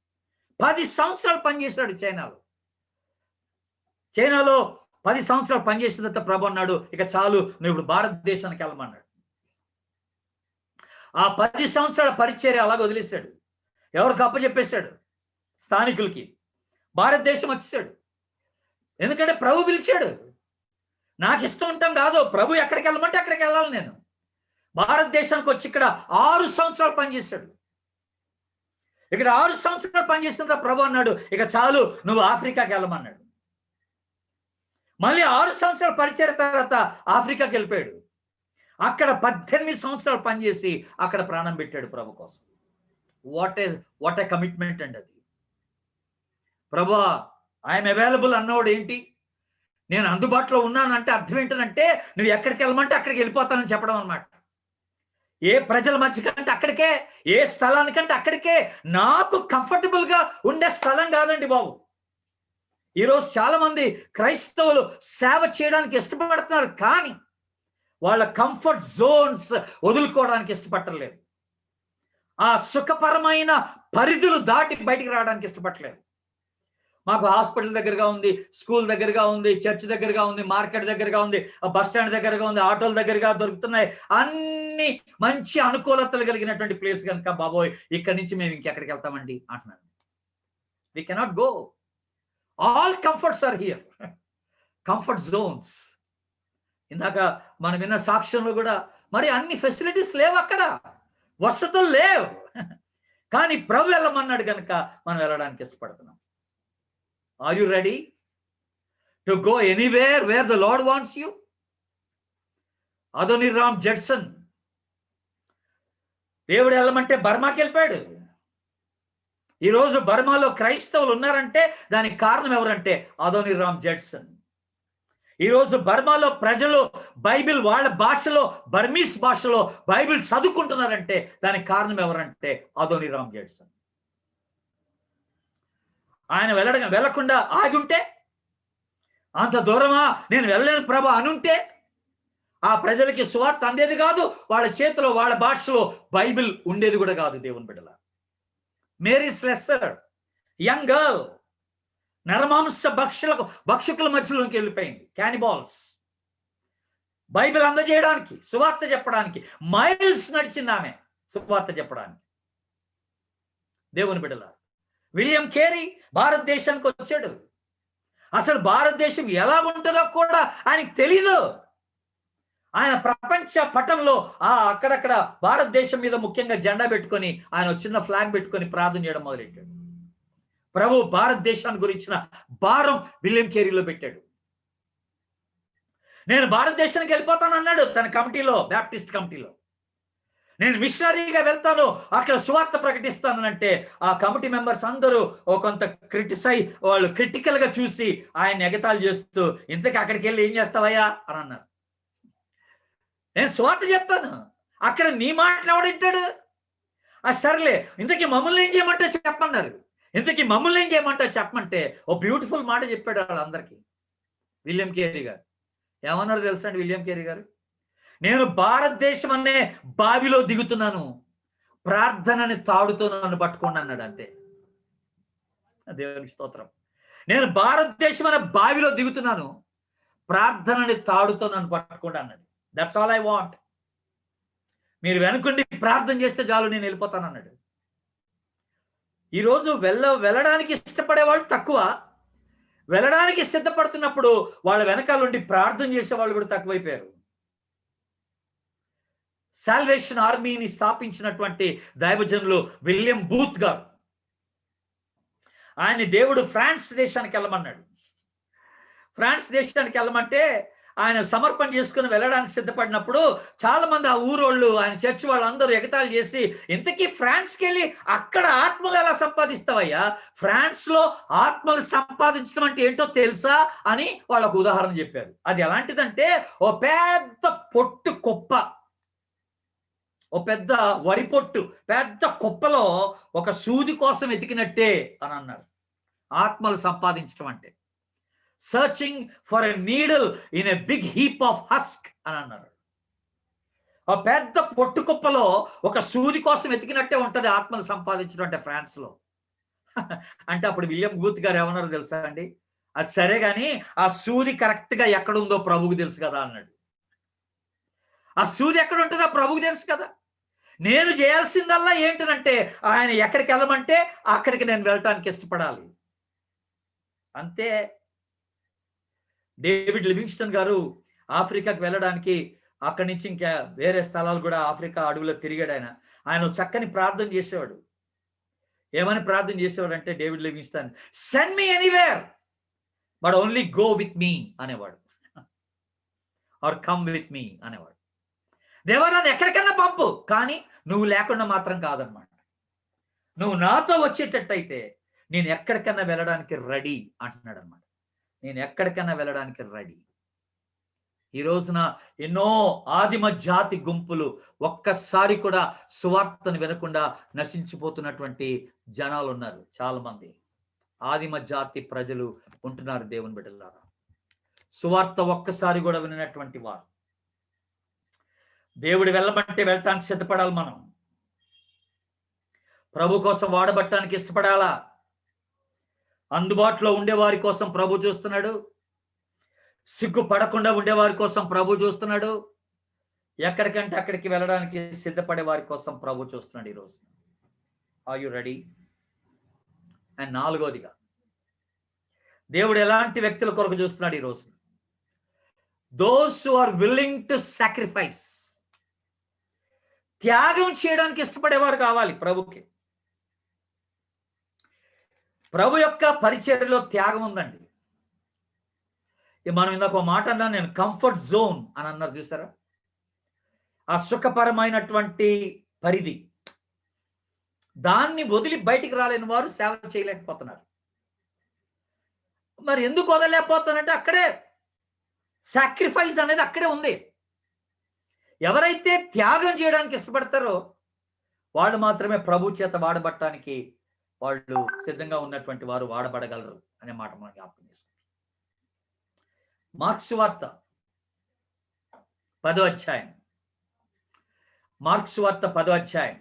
10 సంవత్సరాలు పనిచేశాడు చైనాలో. 10 సంవత్సరాలు పనిచేసిన తర్వాత ప్రభు అన్నాడు, ఇక చాలు, నువ్వు ఇప్పుడు భారతదేశానికి వెళ్ళమన్నాడు. ఆ 10 సంవత్సరాల పరిచర్య అలాగ వదిలేశాడు. ఎవరికి అప్పచెప్పేశాడు? స్థానికులకి. భారతదేశం వచ్చేసాడు. ఎందుకంటే ప్రభు పిలిచాడు. నాకు ఇష్టం ఉంటాం కాదు, ప్రభు ఎక్కడికి వెళ్ళమంటే అక్కడికి వెళ్ళాలి. నేను భారతదేశానికి వచ్చి ఇక్కడ 6 సంవత్సరాలు పనిచేశాడు. ఇక్కడ 6 సంవత్సరాలు పనిచేసిన ప్రభు అన్నాడు, ఇక చాలు, నువ్వు ఆఫ్రికాకి వెళ్ళమన్నాడు. మళ్ళీ 6 సంవత్సరాలు పరిచయం తర్వాత ఆఫ్రికాకి వెళ్ళిపోయాడు. అక్కడ 18 సంవత్సరాలు పనిచేసి అక్కడ ప్రాణం పెట్టాడు ప్రభు కోసం. వాట్ ఏ కమిట్మెంట్ అండి అది. ప్రభు ఐఎమ్ అవైలబుల్ అన్నవాడు ఏంటి? నేను అందుబాటులో ఉన్నానంటే అర్థం ఏంటంటే నువ్వు ఎక్కడికి వెళ్ళమంటే అక్కడికి వెళ్ళిపోతానని చెప్పడం అన్నమాట. ఏ ప్రజల మధ్య కంటే అక్కడికే, ఏ స్థలానికంటే అక్కడికే. నాకు కంఫర్టబుల్ గా ఉండే స్థలం కాదండి బాబు. ఈరోజు చాలా మంది క్రైస్తవులు సేవ చేయడానికి ఇష్టపడుతున్నారు, కానీ వాళ్ళ కంఫర్ట్ జోన్స్ వదులుకోవడానికి ఇష్టపడలేదు. ఆ సుఖపరమైన పరిధులు దాటి బయటికి రావడానికి ఇష్టపడలేదు. మాకు హాస్పిటల్ దగ్గరగా ఉంది, స్కూల్ దగ్గరగా ఉంది, చర్చ్ దగ్గరగా ఉంది, మార్కెట్ దగ్గరగా ఉంది, బస్ స్టాండ్ దగ్గరగా ఉంది, ఆటోల దగ్గరగా దొరుకుతున్నాయి. అన్ని మంచి అనుకూలతలు కలిగినటువంటి ప్లేస్ కనుక బాబోయ్, ఇక్కడి నుంచి మేము ఇంకెక్కడికి వెళ్తామండి అంటున్నాను. We cannot go. All comforts are here. Comfort zones. ఇందాక మనం విన్న సాక్ష్యంలో కూడా మరి అన్ని ఫెసిలిటీస్ లేవు, అక్కడ వసతులు లేవు. కానీ ప్రభు వెళ్ళమన్నాడు కనుక మనం వెళ్ళడానికి ఇష్టపడుతున్నాం. Are you ready to go anywhere where the Lord wants you? Adoniram Judson దేవుడు వెళ్ళమంటే బర్మాకి వెళ్ళిపోయాడు. ఈరోజు బర్మాలో క్రైస్తవులు ఉన్నారంటే దానికి కారణం ఎవరంటే అదోనీరామ్ జడ్సన్. ఈరోజు బర్మాలో ప్రజలు బైబిల్ వాళ్ళ భాషలో, బర్మీస్ భాషలో బైబిల్ చదువుకుంటున్నారంటే దానికి కారణం ఎవరంటే అదోనీరామ్ జడ్సన్. ఆయన వెళ్ళకుండా ఆగి ఉంటే, అంత దూరమా నేను వెళ్ళలేను ప్రభు అనుంటే ఆ ప్రజలకి సువార్త అందేది కాదు. వాళ్ళ చేతిలో వాళ్ళ భాషలో బైబిల్ ఉండేది కూడా కాదు. దేవుని బిడ్డల, మేరీ స్లెస్సర్, యంగ్ గర్ల్, నరమాంస భక్షకుల మధ్యలోకి వెళ్ళిపోయింది. క్యానిబాల్స్. బైబిల్ అందజేయడానికి, సువార్త చెప్పడానికి మైల్స్ నడిచింది ఆమె సువార్త చెప్పడానికి. దేవుని బిడ్డల, విలియం కేరీ భారతదేశానికి వచ్చాడు. అసలు భారతదేశం ఎలా ఉంటుందో కూడా ఆయనకు తెలీదు. ఆయన ప్రపంచ పటంలో అక్కడక్కడ భారతదేశం మీద ముఖ్యంగా జెండా పెట్టుకొని, ఆయన చిన్న ఫ్లాగ్ పెట్టుకొని ప్రార్థన చేయడం మొదలెట్టాడు. ప్రభు భారతదేశాన్ని గురించిన భారం విలియం కేరీలో పెట్టాడు. నేను భారతదేశానికి వెళ్ళిపోతాను అన్నాడు తన కమిటీలో, బ్యాప్టిస్ట్ కమిటీలో. నేను మిషనరీగా వెళ్తాను, అక్కడ సువార్త ప్రకటిస్తాను అంటే ఆ కమిటీ మెంబర్స్ అందరూ కొంత వాళ్ళు క్రిటికల్ గా చూసి ఆయన ఎగతాళి చేస్తూ, ఇంతకీ అక్కడికి వెళ్ళి ఏం చేస్తావయ్యా అని అన్నారు. నేను సువార్త చెప్తాను, అక్కడ నీ మాటలు ఎవడింటాడు? సర్లే, ఇంతకీ మమ్మల్ని ఏం చేయమంటే చెప్పమన్నారు. ఇంతకీ మమ్మల్ని ఏం చేయమంటే చెప్పమంటే ఓ బ్యూటిఫుల్ మాట చెప్పాడు వాళ్ళందరికీ. విలియం కేరీ గారు ఏమన్నారు తెలుసా అండి? విలియం కేరీ గారు, నేను భారతదేశం అనే బావిలో దిగుతున్నాను, ప్రార్థనని తాడుతో నన్ను పట్టుకోండి అన్నాడు. అంతే. దేవునికి స్తోత్రం. నేను భారతదేశం అనే బావిలో దిగుతున్నాను, ప్రార్థనని తాడుతో నన్ను పట్టుకోండి అన్నాడు. That's all I want. మీరు వెనుకుండి ప్రార్థన చేస్తే చాలు, నేను వెళ్ళిపోతాను అన్నాడు. ఈరోజు వెళ్ళడానికి ఇష్టపడే వాళ్ళు తక్కువ, వెళ్ళడానికి సిద్ధపడుతున్నప్పుడు వాళ్ళ వెనకాలండి ప్రార్థన చేసే వాళ్ళు కూడా తక్కువైపోయారు. సాల్వేషన్ ఆర్మీని స్థాపించినటువంటి దైవజనులు విలియం బూత్ గారు, ఆయన దేవుడు ఫ్రాన్స్ దేశానికి వెళ్ళమన్నాడు. ఫ్రాన్స్ దేశానికి వెళ్ళమంటే ఆయన సమర్పణ చేసుకుని వెళ్ళడానికి సిద్ధపడినప్పుడు చాలా మంది ఆ ఊరోళ్ళు, ఆయన చర్చి వాళ్ళందరూ ఎగతాళి చేసి, ఇంతకీ ఫ్రాన్స్కి వెళ్ళి అక్కడ ఆత్మలు ఎలా సంపాదిస్తావయ్యా, ఫ్రాన్స్ లో ఆత్మలు సంపాదించడం అంటే ఏంటో తెలుసా అని వాళ్ళకు ఉదాహరణ చెప్పారు. అది ఎలాంటిదంటే ఓ పెద్ద పొట్టు కుప్ప, ఓ పెద్ద వరి పొట్టు పెద్ద కుప్పలో ఒక సూది కోసం వెతికినట్టే అని అన్నారు ఆత్మలు సంపాదించడం అంటే. Searching for a needle in a big heap of husk అని అన్నారు. ఆ పెద్ద పొట్టు కుప్పలో ఒక సూది కోసం వెతికినట్టే ఉంటది ఆత్మలు సంపాదించడం అంటే ఫ్రాన్స్ లో. అంటే అప్పుడు విలియం బూత్ గారు ఏమన్నారు తెలుసా అండి? అది సరే గాని ఆ సూది కరెక్ట్ గా ఎక్కడుందో ప్రభువుకు తెలుసు కదా అన్నాడు. ఆ సూది ఎక్కడ ఉంటుందో ప్రభువుకు తెలుసు కదా. నేను చేయాల్సిందల్లా ఏంటంటే ఆయన ఎక్కడికి వెళ్ళమంటే అక్కడికి నేను వెళ్ళటానికి ఇష్టపడాలి, అంతే. డేవిడ్ లివింగ్స్టన్ గారు ఆఫ్రికాకి వెళ్ళడానికి అక్కడి నుంచి ఇంకా వేరే స్థలాలు కూడా ఆఫ్రికా అడవులో తిరిగాడు. ఆయన చక్కని ప్రార్థన చేసేవాడు. ఏమని ప్రార్థన చేసేవాడు అంటే David Livingstone, send me anywhere but only go with me అనేవాడు, ఆర్ కమ్ విత్ మీ అనేవాడు. దేవా నన్ను ఎక్కడికన్నా పంపు, కానీ నువ్వు లేకుండా మాత్రం కాదనమాట. నువ్వు నాతో వచ్చేటట్టయితే నేను ఎక్కడికన్నా వెళ్ళడానికి రెడీ అంటున్నాడు అనమాట. నేను ఎక్కడికైనా వెళ్ళడానికి రెడీ. ఈ రోజున ఎన్నో ఆదిమ జాతి గుంపులు ఒక్కసారి కూడా సువార్తను వినకుండా నశించిపోతున్నటువంటి జనాలు ఉన్నారు. చాలా మంది ఆదిమ జాతి ప్రజలు ఉంటున్నారు దేవుని బిడ్డలారా. సువార్త ఒక్కసారి కూడా వినటువంటి వారు. దేవుడు వెళ్ళమంటే వెళ్ళటానికి సిద్ధపడాలి. మనం ప్రభు కోసం వాడబట్టడానికి ఇష్టపడాలా. అందుబాటులో ఉండేవారి కోసం ప్రభు చూస్తున్నాడు. సిగ్గుపడకుండా ఉండేవారి కోసం ప్రభు చూస్తున్నాడు. ఎక్కడికంటే అక్కడికి వెళ్ళడానికి సిద్ధపడే వారి కోసం ప్రభు చూస్తున్నాడు ఈరోజు. Are you ready? అండ్ నాలుగోదిగా దేవుడు ఎలాంటి వ్యక్తుల కొరకు చూస్తున్నాడు ఈరోజు? Those who are willing to sacrifice. త్యాగం చేయడానికి ఇష్టపడేవారు కావాలి ప్రభుకి. ప్రభు యొక్క పరిచర్యలో త్యాగం ఉందండి. మనం ఇందాక ఒక మాట అన్నా, నేను కంఫర్ట్ జోన్ అని అన్నారు చూసారా, ఆ సుఖపరమైనటువంటి పరిధి, దాన్ని వదిలి బయటికి రాలేని వారు సేవ చేయలేకపోతున్నారు. మరి ఎందుకు వదలలేకపోతున్నారంటే అక్కడే సాక్రిఫైస్ అనేది అక్కడే ఉంది. ఎవరైతే త్యాగం చేయడానికి ఇష్టపడతారో వాళ్ళు మాత్రమే ప్రభు చేత వాడబట్టడానికి వాళ్ళు సిద్ధంగా ఉన్నటువంటి వారు వాడబడగలరు అనే మాట మనం జ్ఞాపకం చేసుకుంటాం. మార్క్స్ వార్త 10వ అధ్యాయం, మార్క్స్ వార్త 10వ అధ్యాయం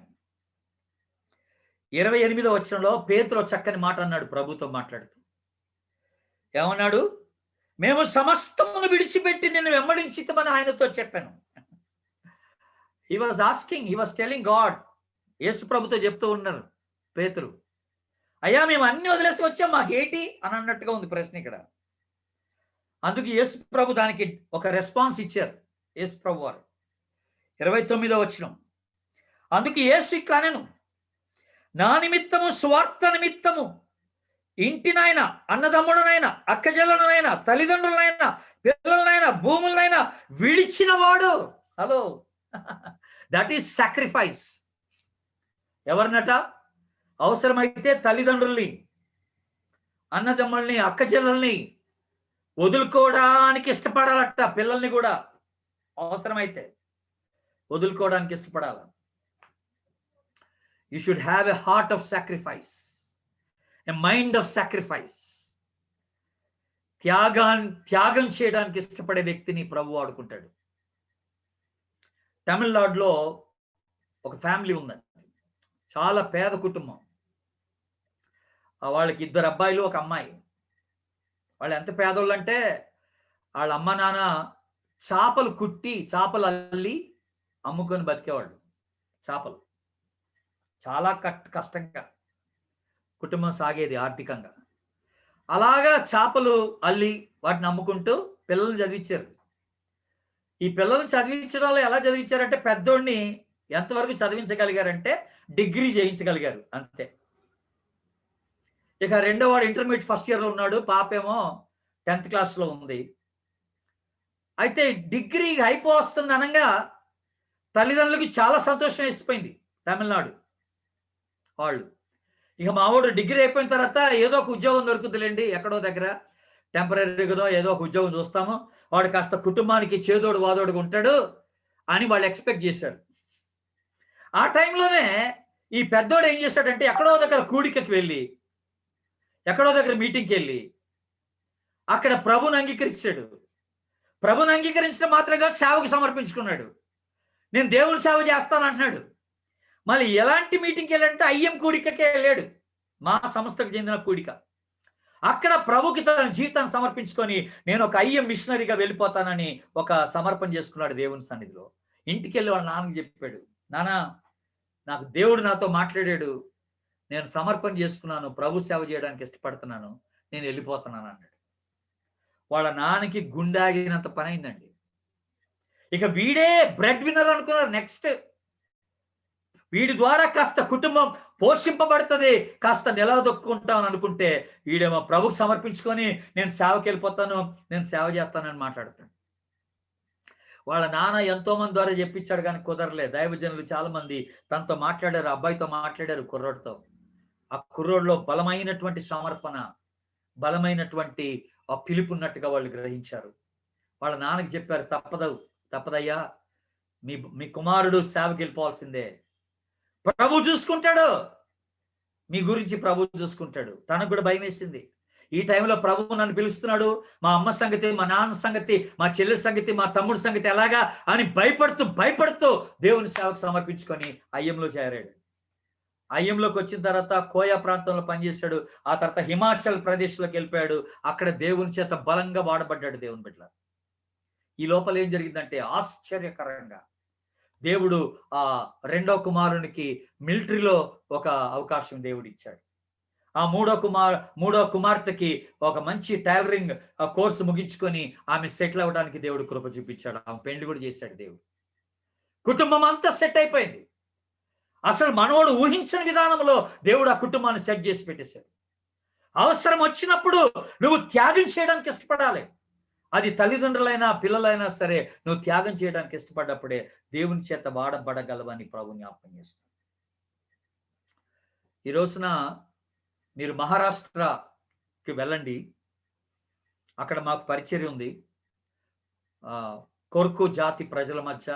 28వ వచనంలో పేతురు చక్కని మాట అన్నాడు ప్రభుతో మాట్లాడుతూ. ఏమన్నాడు? మేము సమస్తమును విడిచిపెట్టి నిన్ను వెంబడించితమని ఆయనతో చెప్పాను. He was asking, he was telling God. Yesu ప్రభుతో చెప్తూ ఉన్నారు పేతురు, అయ్యా మేము అన్ని వదిలేసి వచ్చాం, మాకేంటి అని అన్నట్టుగా ఉంది ప్రశ్న ఇక్కడ. అందుకు యేసు ప్రభు దానికి ఒక రెస్పాన్స్ ఇచ్చారు. యేసు ప్రభు వారు 29వ వచనం, అందుకు యేసు ఇట్లనెను, నా నిమిత్తము స్వార్థ నిమిత్తము ఇంటినైనా, అన్నదమ్ముడనైనా, అక్కజల్లునైనా, తల్లిదండ్రులనైనా, పిల్లలనైనా, భూములనైనా విడిచిన వాడు, హలో, దట్ ఈస్ సాక్రిఫైస్. ఎవరినట? అవసరమైతే తల్లిదండ్రుల్ని, అన్నదమ్ముల్ని, అక్క చెల్లెల్ని వదులుకోవడానికి ఇష్టపడాలట. పిల్లల్ని కూడా అవసరమైతే వదులుకోవడానికి ఇష్టపడాల. You should have a heart of sacrifice, a mind of sacrifice. త్యాగం చేయడానికి ఇష్టపడే వ్యక్తిని ప్రభు వాడుకుంటాడు. తమిళనాడులో ఒక ఫ్యామిలీ ఉందండి, చాలా పేద కుటుంబం. వాళ్ళకి 2 అబ్బాయిలు, 1 అమ్మాయి. వాళ్ళు ఎంత పేదోళ్ళు అంటే వాళ్ళ అమ్మ నాన్న చేపలు కుట్టి, చేపలు అల్లి అమ్ముకొని బతికేవాళ్ళు. చేపలు చాలా కష్టంగా కుటుంబం సాగేది ఆర్థికంగా. అలాగా చేపలు అల్లి వాటిని అమ్ముకుంటూ పిల్లల్ని చదివించారు. ఈ పిల్లల్ని చదివించడంలో ఎలా చదివించారంటే, పెద్దోడిని ఎంతవరకు చదివించగలిగారంటే డిగ్రీ చేయించగలిగారు అంతే. ఇక రెండో వాడు ఇంటర్మీడియట్ ఫస్ట్ ఇయర్లో ఉన్నాడు, పాపేమో 10th క్లాస్లో ఉంది. అయితే డిగ్రీ అయిపోతుంది అనగా తల్లిదండ్రులకి చాలా సంతోషం వేసిపోయింది తమిళనాడు వాళ్ళు. ఇక మావాడు డిగ్రీ అయిపోయిన తర్వాత ఏదో ఒక ఉద్యోగం దొరుకుతుందిలేండి, ఎక్కడో దగ్గర టెంపరీగానో ఏదో ఒక ఉద్యోగం చూస్తాము, వాడు కాస్త కుటుంబానికి చేదోడు వాదోడుగా ఉంటాడు అని వాళ్ళు ఎక్స్పెక్ట్ చేశారు. ఆ టైంలోనే ఈ పెద్దోడు ఏం చేశాడంటే, ఎక్కడో దగ్గర కూడికకి వెళ్ళి, ఎక్కడో దగ్గర మీటింగ్కి వెళ్ళి అక్కడ ప్రభుని అంగీకరించాడు. ప్రభుని అంగీకరించడం మాత్రంగా సేవకు సమర్పించుకున్నాడు. నేను దేవుని సేవ చేస్తాను అంటున్నాడు. మళ్ళీ ఎలాంటి మీటింగ్కి వెళ్ళాడంటే ఐఎం కూడికకే వెళ్ళాడు, మా సంస్థకు చెందిన కూడిక. అక్కడ ప్రభుకి తన జీవితాన్ని సమర్పించుకొని నేను ఒక ఐఎం మిషనరీగా వెళ్ళిపోతానని ఒక సమర్పణ చేసుకున్నాడు దేవుని సన్నిధిలో. ఇంటికి వెళ్ళి వాళ్ళ నాన్నకి చెప్పాడు, నాన్న నాకు దేవుడు నాతో మాట్లాడాడు, నేను సమర్పణ చేసుకున్నాను, ప్రభు సేవ చేయడానికి ఇష్టపడుతున్నాను, నేను వెళ్ళిపోతున్నాను అన్నాడు. వాళ్ళ నాన్నకి గుండాగినంత పని అయిందండి. ఇక వీడే బ్రెడ్ విన్నర్ అనుకున్నారు. నెక్స్ట్ వీడి ద్వారా కాస్త కుటుంబం పోషింపబడుతుంది, కాస్త నిలదొక్కుంటామని అనుకుంటే వీడేమో ప్రభుకు సమర్పించుకొని నేను సేవకి వెళ్ళిపోతాను, నేను సేవ చేస్తానని మాట్లాడతాడు. వాళ్ళ నాన్న ఎంతో మంది ద్వారా చెప్పించాడు కానీ కుదరలే. దైవజనులు చాలా మంది తనతో మాట్లాడారు, అబ్బాయితో మాట్లాడారు, కుర్రోడితో. ఆ కుర్రోడ్లో బలమైనటువంటి సమర్పణ, బలమైనటువంటి ఆ పిలుపు ఉన్నట్టుగా వాళ్ళు గ్రహించారు. వాళ్ళ నాన్నకి చెప్పారు, తప్పదయ్యా, మీ కుమారుడు సేవకి వెళ్ళిపోవాల్సిందే, ప్రభు చూసుకుంటాడు, మీ గురించి ప్రభు చూసుకుంటాడు. తనకు కూడా భయం వేసింది. ఈ టైంలో ప్రభు నన్ను పిలుస్తున్నాడు, మా అమ్మ సంగతి, మా నాన్న సంగతి, మా చెల్లెల సంగతి, మా తమ్ముడి సంగతి ఎలాగా అని భయపడుతూ దేవుని సేవకు సమర్పించుకొని అయ్యంలో చేరాడు. అయ్యంలోకి వచ్చిన తర్వాత కోయా ప్రాంతంలో పనిచేశాడు. ఆ తర్వాత హిమాచల్ ప్రదేశ్లోకి వెళ్ళిపోయాడు. అక్కడ దేవుని చేత బలంగా వాడబడ్డాడు దేవుని బిడ్డ. ఈ లోపల ఏం జరిగిందంటే, ఆశ్చర్యకరంగా దేవుడు ఆ రెండో కుమారునికి మిలిటరీలో ఒక అవకాశం దేవుడు ఇచ్చాడు. ఆ మూడో కుమార్తెకి ఒక మంచి టైలరింగ్ కోర్సు ముగించుకొని ఆమె సెటిల్ అవ్వడానికి దేవుడు కృప చూపించాడు. ఆమె పెళ్లి కూడా చేశాడు దేవుడు. కుటుంబం అంతా సెట్ అయిపోయింది. అసలు మనోడు ఊహించని విధానంలో దేవుడు ఆ కుటుంబాన్ని సెట్ చేసి పెట్టేశాడు. అవసరం వచ్చినప్పుడు నువ్వు త్యాగం చేయడానికి ఇష్టపడాలి. అది తల్లిదండ్రులైనా పిల్లలైనా సరే, నువ్వు త్యాగం చేయడానికి ఇష్టపడ్డప్పుడే దేవుని చేత వాడబడగలవని ప్రభు జ్ఞాపకం చేస్తాడు. ఈ రోజున మీరు మహారాష్ట్రకి వెళ్ళండి, అక్కడ మాకు పరిచర్య ఉంది. కొర్కు జాతి ప్రజల మధ్య,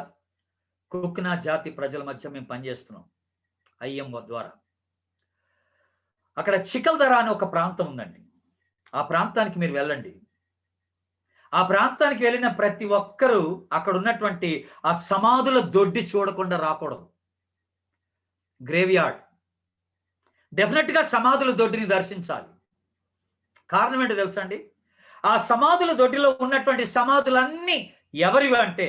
కుక్నా జాతి ప్రజల మధ్య మేము పనిచేస్తున్నాం ఐఎం ద్వారా. అక్కడ చికల్దర అనే ఒక ప్రాంతం ఉందండి. ఆ ప్రాంతానికి మీరు వెళ్ళండి. ఆ ప్రాంతానికి వెళ్ళిన ప్రతి ఒక్కరూ అక్కడ ఉన్నటువంటి ఆ సమాధుల దొడ్డి చూడకుండా రాకూడదు. గ్రేవ్ యార్డ్, డెఫినెట్ గా సమాధుల దొడ్డిని దర్శించాలి. కారణం ఏంటో తెలుసా అండి? ఆ సమాధుల దొడ్డిలో ఉన్నటువంటి సమాధులన్నీ ఎవరివి అంటే,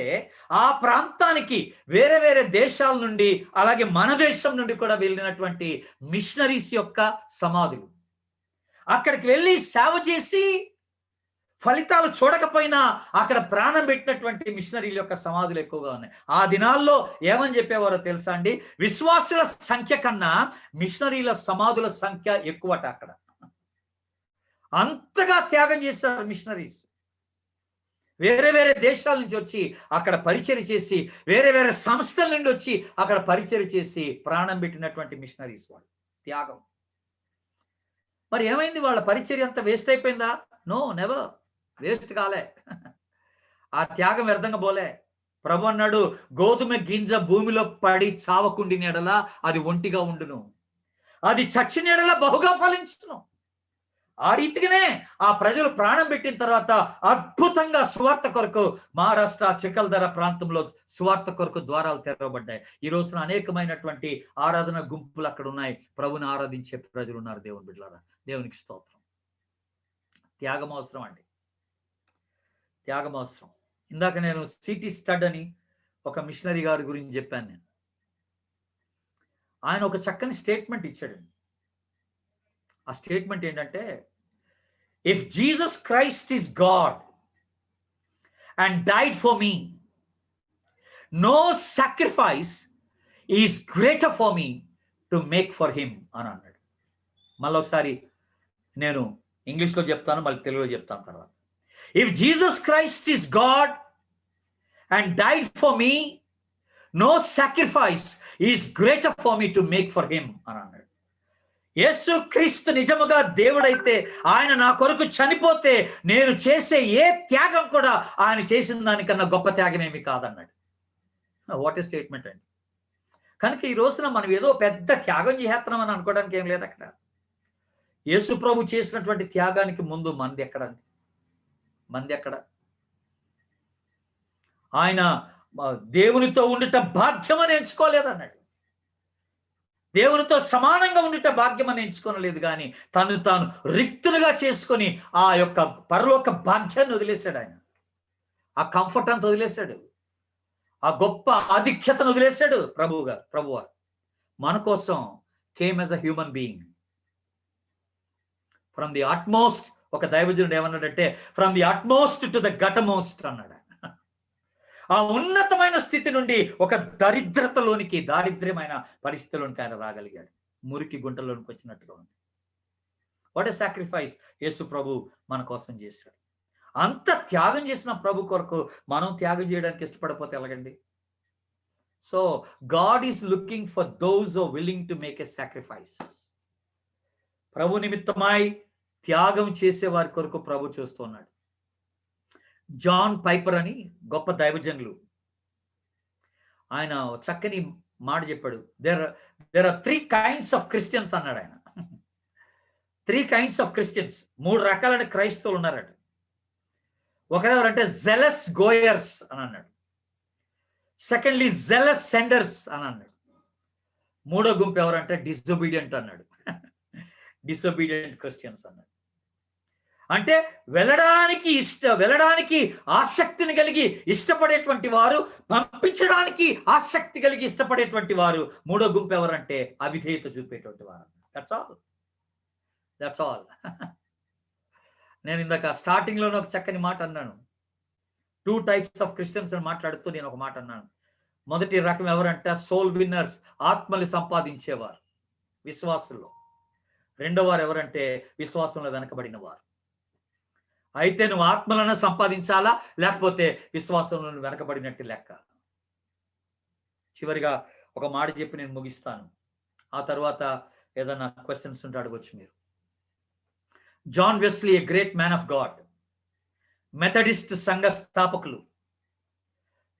ఆ ప్రాంతానికి వేరే వేరే దేశాల నుండి, అలాగే మన దేశం నుండి కూడా వెళ్ళినటువంటి మిషనరీస్ యొక్క సమాధులు. అక్కడికి వెళ్ళి సేవ చేసి ఫలితాలు చూడకపోయినా అక్కడ ప్రాణం పెట్టినటువంటి మిషనరీల యొక్క సమాధులు ఎక్కువగా ఉన్నాయి. ఆ దినాల్లో ఏమని చెప్పేవారో తెలుసా అండి? విశ్వాసుల సంఖ్య కన్నా మిషనరీల సమాధుల సంఖ్య ఎక్కువట. అక్కడ అంతగా త్యాగం చేశారు మిషనరీస్. వేరే వేరే దేశాల నుంచి వచ్చి అక్కడ పరిచయం చేసి, వేరే వేరే సంస్థల నుండి వచ్చి అక్కడ పరిచయం చేసి ప్రాణం పెట్టినటువంటి మిషనరీస్ వాళ్ళు. త్యాగం. మరి ఏమైంది? వాళ్ళ పరిచర్య అంతా వేస్ట్ అయిపోయిందా? No, never. వేస్ట్ కాలే. ఆ త్యాగం వ్యర్థంగా పోలే. ప్రభు అన్నాడు, గోధుమ గింజ భూమిలో పడి చావకుండిన ఎడల అది ఒంటిగా ఉండును, అది చచ్చిన ఎడల బహుగా ఫలించును. ఆ రీతిగానే ఆ ప్రజలు ప్రాణం పెట్టిన తర్వాత అద్భుతంగా సువార్త కొరకు మహారాష్ట్ర చికల్దర ప్రాంతంలో సువార్త కొరకు ద్వారాలు తెరవబడ్డాయి. ఈ రోజున అనేకమైనటువంటి ఆరాధన గుంపులు అక్కడ ఉన్నాయి. ప్రభుని ఆరాధించే ప్రజలు ఉన్నారు. దేవుని బిడ్డలారా, దేవునికి స్తోత్రం. త్యాగం అవసరం అండి, త్యాగం అవసరం. ఇందాక నేను సిటీ స్టడ్ అని ఒక మిషనరీ గారి గురించి చెప్పాను. నేను ఆయన ఒక చక్కని స్టేట్మెంట్ ఇచ్చాడండి. ఆ స్టేట్మెంట్ ఏంటంటే, if Jesus Christ is God and died for me, no sacrifice is greater for me to make for him అని అన్నాడు. మళ్ళీ ఒకసారి నేను ఇంగ్లీష్లో చెప్తాను, మళ్ళీ తెలుగులో చెప్తాను తర్వాత. If Jesus Christ is God and died for me, no sacrifice is greater for me to make for him అని అన్నాడు. యేసు క్రీస్తు నిజముగా దేవుడైతే ఆయన నా కొరకు చనిపోతే నేను చేసే ఏ త్యాగం కూడా ఆయన చేసిన దానికన్నా గొప్ప త్యాగం ఏమి కాదన్నాడు. వాట్ ఏ స్టేట్మెంట్ అండి. కనుక ఈ రోజున మనం ఏదో పెద్ద త్యాగం చేస్తున్నాం అని అనుకోవడానికి ఏం లేదు అక్కడ. యేసు ప్రభు చేసినటువంటి త్యాగానికి ముందు మంది ఎక్కడండి? మంది ఎక్కడ? ఆయన దేవునితో ఉండుట భాగ్యం అని ఎంచుకోలేదన్నాడు. దేవునితో సమానంగా ఉండుట భాగ్యం అని ఎంచుకోనలేదు, కానీ తను తాను రిక్తులుగా చేసుకొని ఆ యొక్క పరలోక భాగ్యాన్ని వదిలేశాడు. ఆయన ఆ కంఫర్ట్ అంతా వదిలేశాడు, ఆ గొప్ప ఆధిక్యతను వదిలేశాడు. ప్రభువు మన కోసం came as a human being from the utmost. ఒక దైవజనుడు ఏమన్నాడంటే, from the utmost to the guttermost అన్నాడు. ఆ ఉన్నతమైన స్థితి నుండి ఒక దరిద్రతలోనికి, దారిద్ర్యమైన పరిస్థితుల్లోనికి ఆయన రాగలిగాడు. మురికి గుంటలోనికి వచ్చినట్టుగా ఉంది. వాట్ ఏ సాక్రిఫైస్ యేసు ప్రభు మన కోసం చేశాడు. అంత త్యాగం చేసిన ప్రభు కొరకు మనం త్యాగం చేయడానికి ఇష్టపడిపోతే ఎలాగండి? So God is looking for those who are willing to make a sacrifice. ప్రభు నిమిత్తమై త్యాగం చేసే వారి కొరకు ప్రభు చూస్తున్నాడు. జాన్ పైపర్ అని గొప్ప దైవజనులు, ఆయన చక్కని మాట చెప్పాడు. There are 3 kinds of Christians అన్నాడు ఆయన. 3 kinds ఆఫ్ క్రిస్టియన్స్, 3 రకాలైన క్రైస్తవులు ఉన్నారట. ఒకరెవరంటే జెలస్ గోయర్స్ అని అన్నాడు. సెకండ్లీ జెలస్ సెండర్స్ అని అన్నాడు. మూడో గుంపు ఎవరంటే డిసొబీడియంట్ అన్నాడు. డిసొబీడియంట్ క్రిస్టియన్స్ అన్నాడు. అంటే వెళ్ళడానికి ఆసక్తిని కలిగి ఇష్టపడేటువంటి వారు, పంపించడానికి ఆసక్తి కలిగి ఇష్టపడేటువంటి వారు. మూడో గుంపు ఎవరంటే అవిధేయత చూపేటువంటి వారు. That's all. నేను ఇందాక స్టార్టింగ్ లోనే ఒక చక్కని మాట అన్నాను. 2 types ఆఫ్ క్రిస్టియన్స్ అని మాట్లాడుతూ నేను ఒక మాట అన్నాను. మొదటి రకం ఎవరంటే సోల్ విన్నర్స్, ఆత్మలు సంపాదించేవారు విశ్వాసంలో. రెండో వారు ఎవరంటే విశ్వాసంలో వెనకబడిన వారు. అయితే నువ్వు ఆత్మలను సంపాదించాలా, లేకపోతే విశ్వాసంలో వెనకబడినట్టు లెక్క. చివరిగా ఒక మాట చెప్పి నేను ముగిస్తాను. ఆ తర్వాత ఏదైనా క్వశ్చన్స్ ఉంటే అడగొచ్చు మీరు. John Wesley, a great man of God, Methodist సంఘ స్థాపకులు.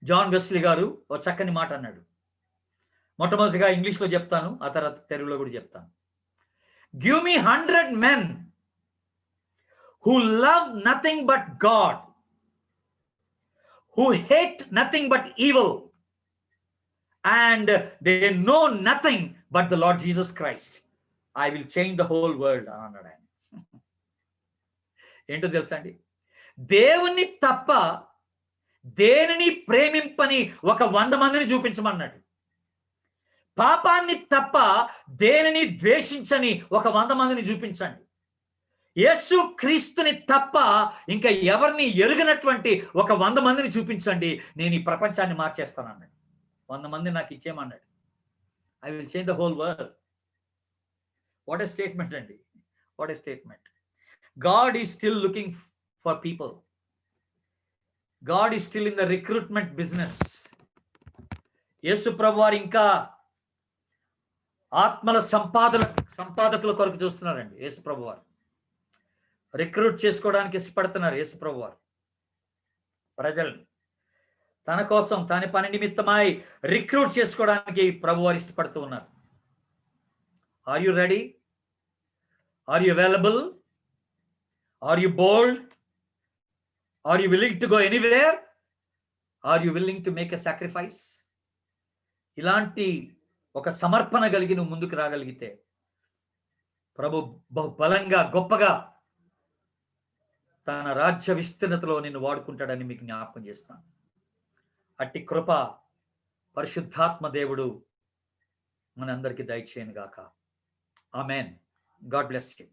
జాన్ వెస్లీ గారు ఒక చక్కని మాట అన్నాడు. మొట్టమొదటిగా ఇంగ్లీష్లో చెప్తాను, ఆ తర్వాత తెలుగులో కూడా చెప్తాను. Give me 100 men who love nothing but God, who hate nothing but evil, and they know nothing but the Lord Jesus Christ. I will change the whole world అన్నాడు ఆయన. ఏంటో తెలుసా అండి? దేవుని తప్ప దేనిని ప్రేమింపని ఒక 100 మందిని చూపించమన్నాడు. పాపాన్ని తప్ప దేనిని ద్వేషించని ఒక 100 మందిని చూపించండి. యేసు క్రీస్తుని తప్ప ఇంకా ఎవరిని ఎరుగనటువంటి ఒక 100 మందిని చూపించండి, నేను ఈ ప్రపంచాన్ని మార్చేస్తానన్నాడు. 100 మంది నాకు ఇచ్చేయమన్నాడు. I will change the whole world. What a statement అండి, what a statement. God is still looking for people. God is still in the recruitment business. Yesu ప్రభు వారు ఇంకా ఆత్మల సంపాదకుల కొరకు చూస్తున్నారండి. యేసు ప్రభు వారు రిక్రూట్ చేసుకోవడానికి ఇష్టపడుతున్నారు. యేసు ప్రభు వారు ప్రజల్ని తన కోసం తన పని నిమిత్తమై రిక్రూట్ చేసుకోవడానికి ప్రభు వారు ఇష్టపడుతూ ఉన్నారు. Are you ready? Are you available? Are you bold? Are you willing to go anywhere? Are you willing to make a sacrifice? ఇలాంటి ఒక సమర్పణ కలిగి నువ్వు ముందుకు రాగలిగితే ప్రభు బహు బలంగా గొప్పగా తన రాజ్య విస్తీర్ణతలో నిన్ను వాడుకుంటాడని మీకు జ్ఞాపకం చేస్తాను. అట్టి కృప పరిశుద్ధాత్మ దేవుడు మనందరికీ దయచేయను గాక. ఆమెన్. God bless you.